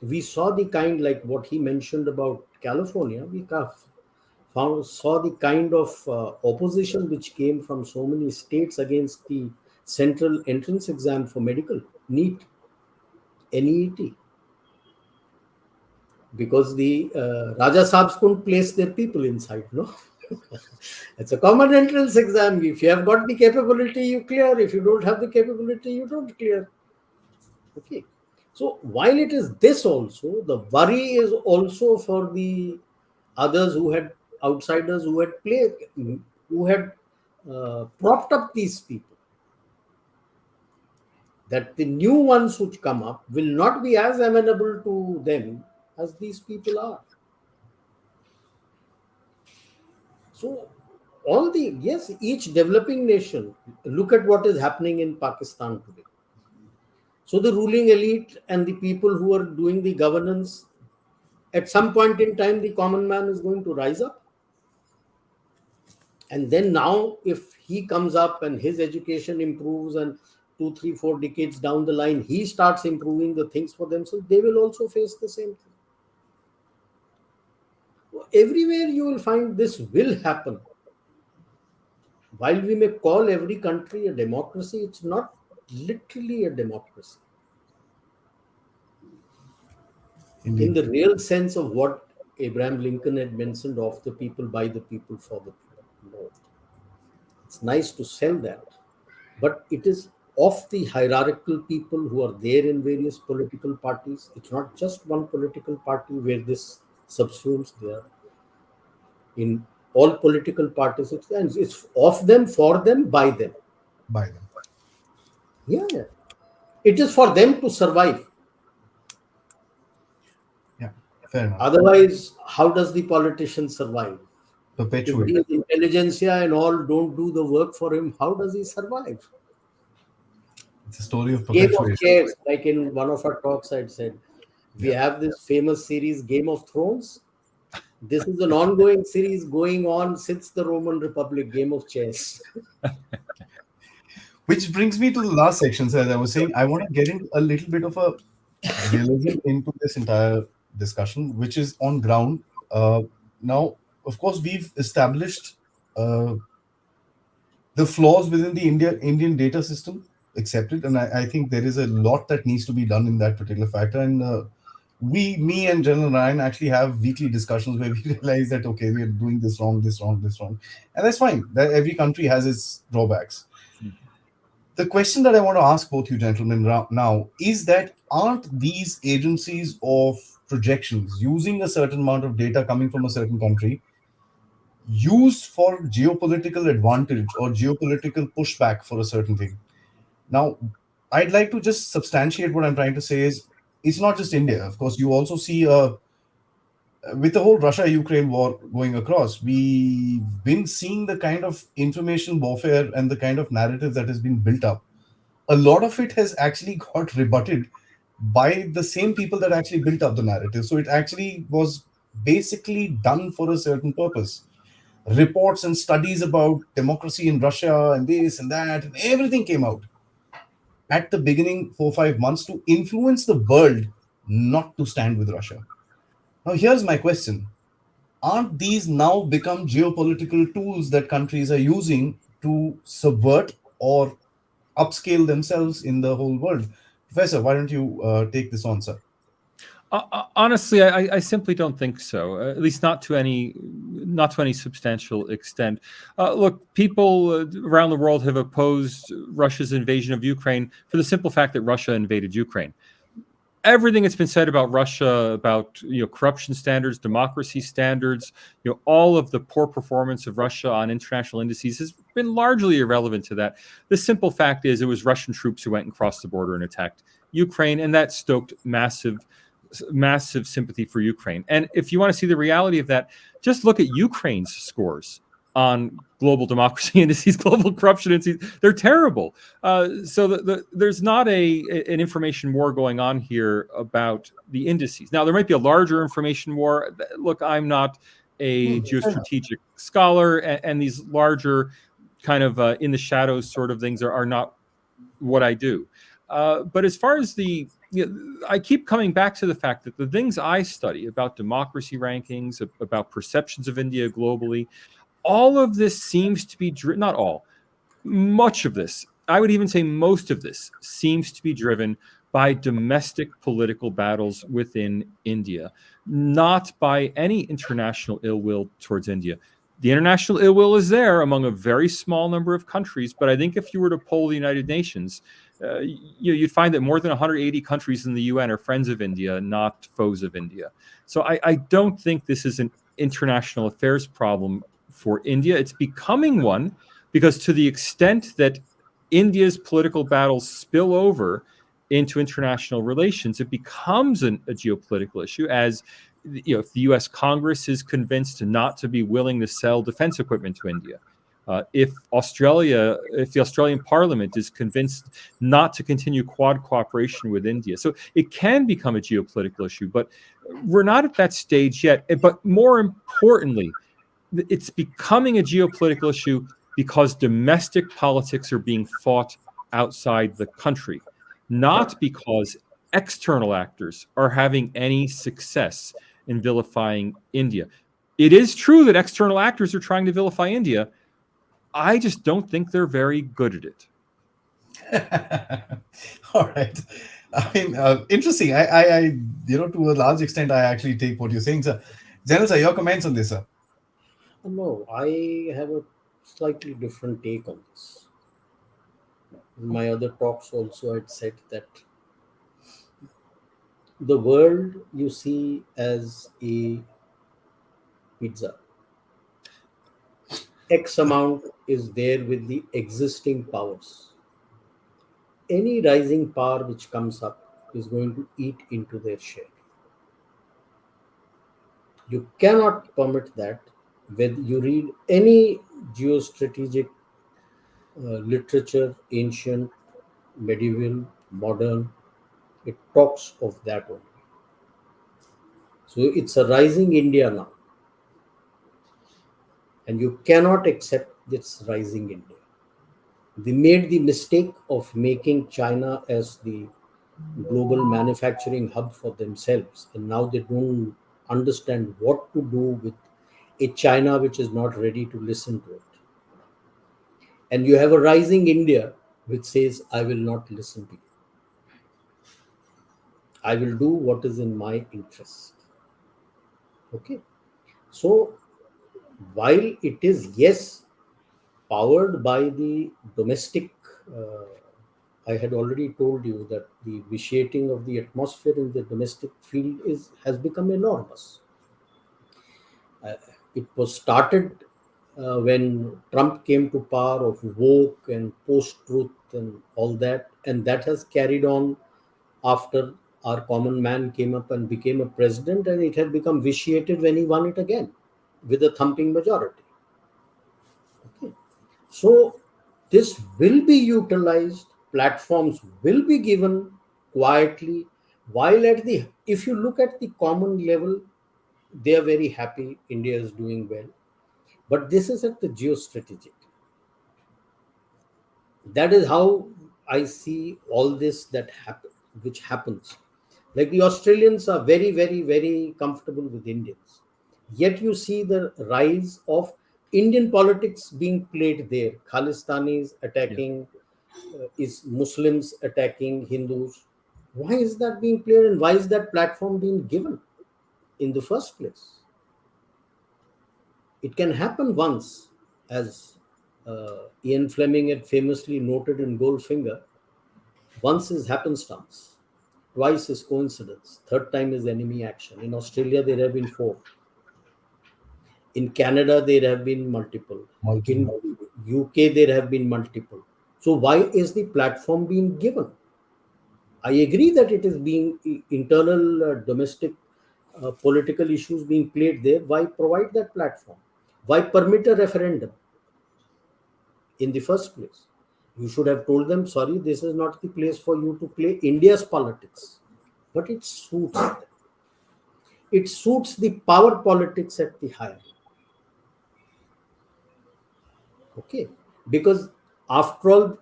We saw the kind, like what he mentioned about California, saw the kind of opposition which came from so many states against the central entrance exam for medical, NEET, because the Raja Sabs couldn't place their people inside, no? It's a common entrance exam. If you have got the capability, you clear. If you don't have the capability, you don't clear. Okay. So while it is this also, the worry is also for the others who had outsiders who had played, who had propped up these people. That the new ones which come up will not be as amenable to them as these people are. So all the, yes, each developing nation, look at what is happening in Pakistan today. So the ruling elite and the people who are doing the governance, at some point in time, the common man is going to rise up. And then now, if he comes up and his education improves, and 2, 3, 4 decades down the line, he starts improving the things for themselves, they will also face the same thing. Everywhere you will find this will happen. While we may call every country a democracy, it's not literally a democracy. Indeed. In the real sense of what Abraham Lincoln had mentioned, of the people, by the people, for the people. No. It's nice to sell that, but it is of the hierarchical people who are there in various political parties. It's not just one political party where this subsumes there. In all political parties, it's of them, for them, by them. By them. Yeah, yeah. It is for them to survive. Yeah, fair enough. Otherwise, how does the politician survive? If Perpetuate. the intelligentsia and all don't do the work for him, how does he survive? It's a story of Game of perpetuation. chess, like in one of our talks, I'd said, we have this famous series, Game of Thrones. This is an ongoing series going on since the Roman Republic, Game of Chess. Which brings me to the last section. So as I was saying, I want to get into a little bit of a realism into this entire discussion, which is on ground. Now, of course, we've established the flaws within the Indian data system, accepted, and I think there is a lot that needs to be done in that particular factor. And me and General Ryan actually have weekly discussions where we realize that okay, we are doing this wrong, this wrong, this wrong, and that's fine. That every country has its drawbacks. The question that I want to ask both you gentlemen now is that aren't these agencies of projections using a certain amount of data coming from a certain country used for geopolitical advantage or geopolitical pushback for a certain thing? Now, I'd like to just substantiate what I'm trying to say is it's not just India. Of course, you also see with the whole Russia-Ukraine war going across, we've been seeing the kind of information warfare and the kind of narrative that has been built up. A lot of it has actually got rebutted by the same people that actually built up the narrative. So it actually was basically done for a certain purpose. Reports and studies about democracy in Russia and this and that, and everything came out at the beginning 4 or 5 months to influence the world not to stand with Russia. Now, here's my question. Aren't these now become geopolitical tools that countries are using to subvert or upscale themselves in the whole world? Professor, why don't you take this on, sir? Honestly, I simply don't think so. At least not to any substantial extent. Look, people around the world have opposed Russia's invasion of Ukraine for the simple fact that Russia invaded Ukraine. Everything that's been said about Russia, about corruption standards, democracy standards, all of the poor performance of Russia on international indices has been largely irrelevant to that. The simple fact is, it was Russian troops who went and crossed the border and attacked Ukraine, and that stoked massive sympathy for Ukraine. And if you want to see the reality of that, just look at Ukraine's scores on global democracy indices, global corruption indices. They're terrible. So there's not an information war going on here about the indices. Now, there might be a larger information war. Look, I'm not a geostrategic scholar, and these larger kind of in the shadows sort of things are not what I do. But as far as I keep coming back to the fact that the things I study about democracy rankings, about perceptions of India globally, all of this seems to be not all, much of this, I would even say most of this, seems to be driven by domestic political battles within India, not by any international ill will towards India. The international ill will is there among a very small number of countries, but I think if you were to poll the United Nations, you'd find that more than 180 countries in the UN are friends of India, not foes of India. So I don't think this is an international affairs problem for India. It's becoming one because to the extent that India's political battles spill over into international relations, it becomes a geopolitical issue as if the U.S. Congress is convinced not to be willing to sell defense equipment to India, if the Australian Parliament is convinced not to continue Quad cooperation with India, so it can become a geopolitical issue. But we're not at that stage yet. But more importantly, it's becoming a geopolitical issue because domestic politics are being fought outside the country, not because external actors are having any success in vilifying India. It is true that external actors are trying to vilify India. I just don't think they're very good at it. All right. I mean, interesting. I, to a large extent, I actually take what you're saying, sir. General, sir, your comments on this, sir? No, I have a slightly different take on this. In my other talks also, I'd said that the world you see as a pizza. X amount is there with the existing powers. Any rising power which comes up is going to eat into their share. You cannot permit that. When you read any geostrategic literature, ancient, medieval, modern, it talks of that only. So it's a rising India now. And you cannot accept this rising India. They made the mistake of making China as the global manufacturing hub for themselves. And now they don't understand what to do with a China which is not ready to listen to it. And you have a rising India which says, I will not listen to you. I will do what is in my interest. Okay. So while it is, yes, powered by the domestic, I had already told you that the vitiating of the atmosphere in the domestic field has become enormous. It was started when Trump came to power of woke and post-truth and all that, and that has carried on after our common man came up and became a president, and it had become vitiated when he won it again with a thumping majority. Okay. So this will be utilized, platforms will be given quietly, while if you look at the common level, they are very happy, India is doing well. But this is at the geostrategic. That is how I see all this which happens. Like the Australians are very, very, very comfortable with Indians. Yet you see the rise of Indian politics being played there. Khalistanis attacking, is Muslims attacking Hindus. Why is that being played and why is that platform being given in the first place? It can happen once, as Ian Fleming had famously noted in Goldfinger. Once is happenstance, twice is coincidence, third time is enemy action. In Australia, there have been 4. In Canada, there have been multiple. In UK, there have been multiple. So why is the platform being given? I agree that it is being internal domestic political issues being played there. Why provide that platform? Why permit a referendum in the first place? You should have told them, sorry, this is not the place for you to play India's politics. But it suits them. It suits the power politics at the higher level. Okay. Because after all,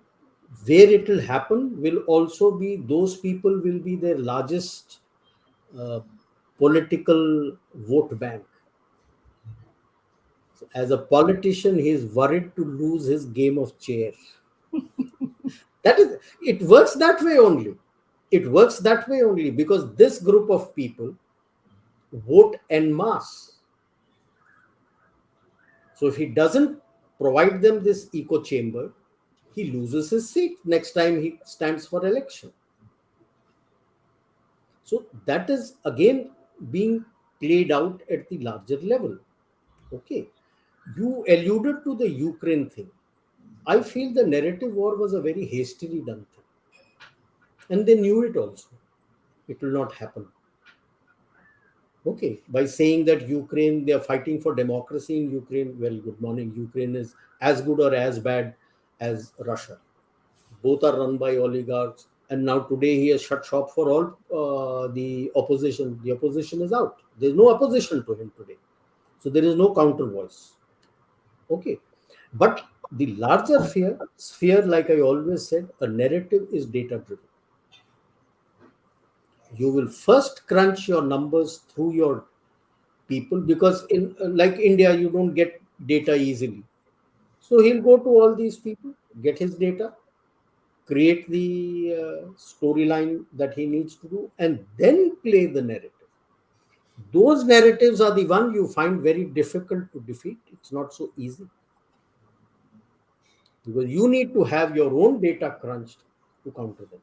where it will happen will also be, those people will be their largest political vote bank. So as a politician, he is worried to lose his game of chair. It works that way only. It works that way only because this group of people vote en masse. So if he doesn't provide them this echo chamber, he loses his seat next time he stands for election. So that is again being played out at the larger level. Okay. You alluded to the Ukraine thing. I feel the narrative war was a very hastily done thing. And they knew it also. It will not happen. Okay. By saying that Ukraine, they are fighting for democracy in Ukraine, well, good morning. Ukraine is as good or as bad as Russia. Both are run by oligarchs. And now today he has shut shop for all the opposition. The opposition is out. There is no opposition to him today. So there is no counter voice. Okay. But the larger sphere, like I always said, a narrative is data driven. You will first crunch your numbers through your people, because in like India, you don't get data easily. So he'll go to all these people, get his data, create the storyline that he needs to do, and then play the narrative. Those narratives are the one you find very difficult to defeat. It's not so easy, because you need to have your own data crunched to counter them.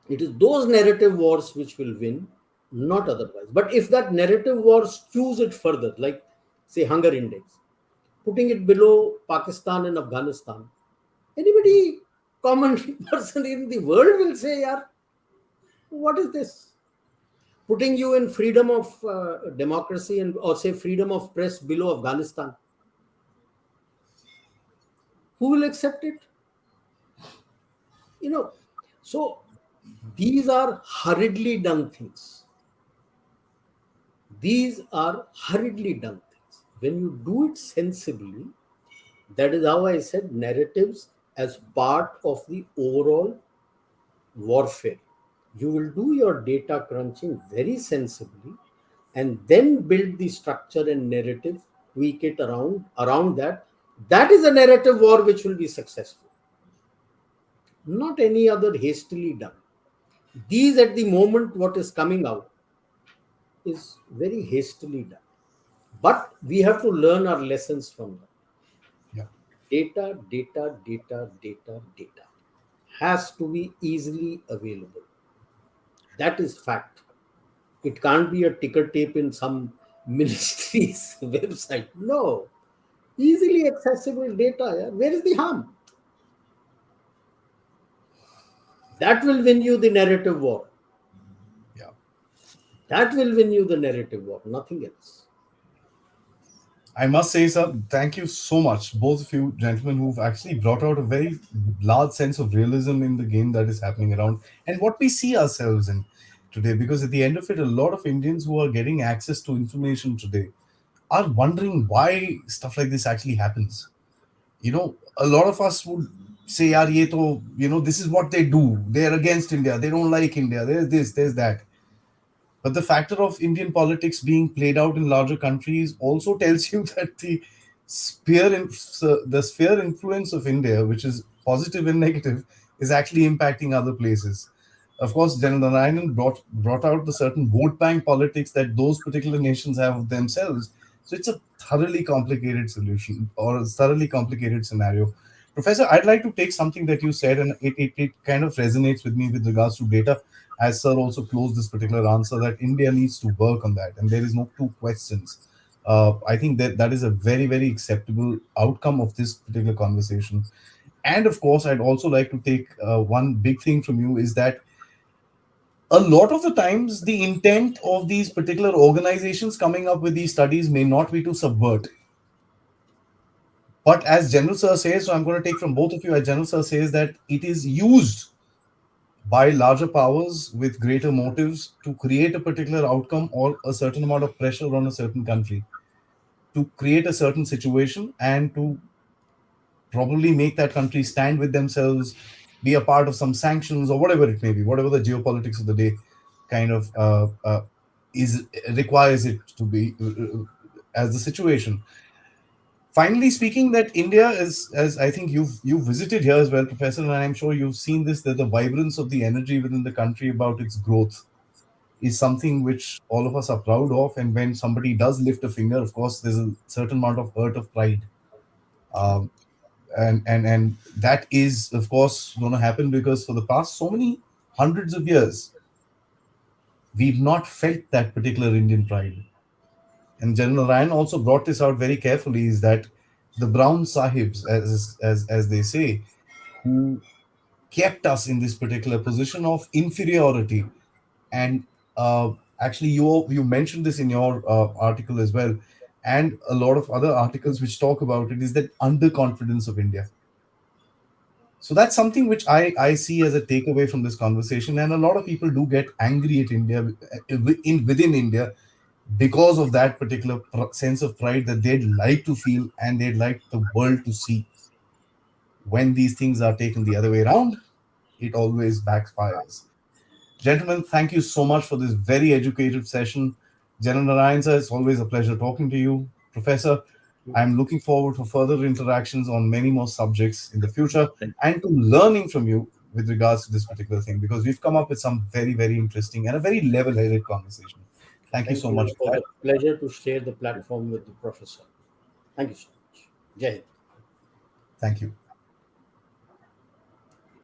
It is those narrative wars which will win, not otherwise. But if that narrative war skews it further, like say hunger index, putting it below Pakistan and Afghanistan, anybody, common person in the world will say, "Yeah, what is this?" Putting you in freedom of democracy and or say freedom of press below Afghanistan, who will accept it? You know, so these are hurriedly done things. These are hurriedly done things. When you do it sensibly, that is how I said narratives as part of the overall warfare. You will do your data crunching very sensibly and then build the structure and narrative, tweak it around that. That is a narrative war which will be successful. Not any other hastily done. These at the moment, what is coming out is very hastily done. But we have to learn our lessons from that. Yeah. Data has to be easily available. That is fact. It can't be a ticker tape in some ministry's website. No. Easily accessible data. Yeah? Where is the harm? That will win you the narrative war. Yeah. That will win you the narrative war, nothing else. I must say, sir, thank you so much, both of you gentlemen, who've actually brought out a very large sense of realism in the game that is happening around and what we see ourselves in today. Because at the end of it, a lot of Indians who are getting access to information today are wondering why stuff like this actually happens. A lot of us would say, yaar, ye to, this is what they do. They're against India. They don't like India. There's this, there's that. But the factor of Indian politics being played out in larger countries also tells you that the sphere influence of India, which is positive and negative, is actually impacting other places. Of course, General Narayanan brought out the certain vote bank politics that those particular nations have themselves. So it's a thoroughly complicated solution or a thoroughly complicated scenario. Professor, I'd like to take something that you said, and it kind of resonates with me with regards to data, as Sir also closed this particular answer, that India needs to work on that, and there is no two questions. I think that is a very, very acceptable outcome of this particular conversation. And of course, I'd also like to take one big thing from you is that a lot of the times the intent of these particular organizations coming up with these studies may not be to subvert. But as General Sir says, so I'm going to take from both of you, as General Sir says, that it is used by larger powers with greater motives to create a particular outcome or a certain amount of pressure on a certain country, to create a certain situation and to probably make that country stand with themselves, be a part of some sanctions or whatever it may be, whatever the geopolitics of the day kind of is requires it to be as the situation. Finally speaking, that India is, as I think you've visited here as well, Professor, and I'm sure you've seen this, that the vibrance of the energy within the country about its growth is something which all of us are proud of. And when somebody does lift a finger, of course, there's a certain amount of hurt of pride. Um, and that is, of course, going to happen because for the past so many hundreds of years, we've not felt that particular Indian pride. And General Ryan also brought this out very carefully, is that the brown sahibs, as they say, who kept us in this particular position of inferiority. And actually, you mentioned this in your article as well, and a lot of other articles which talk about it, is that underconfidence of India. So that's something which I see as a takeaway from this conversation. And a lot of people do get angry at India, within India, because of that particular sense of pride that they'd like to feel and they'd like the world to see. When these things are taken the other way around, it always backfires. Gentlemen, thank you so much for this very educated session. General Narayan sir, it's always a pleasure talking to you. Professor, I'm looking forward for further interactions on many more subjects in the future, and to learning from you with regards to this particular thing, because we've come up with some very, very interesting and a very level-headed conversation. Thank you Thank so you. much It for was that. a pleasure to share the platform with the professor. Thank you so much. Jai Hind. Thank you.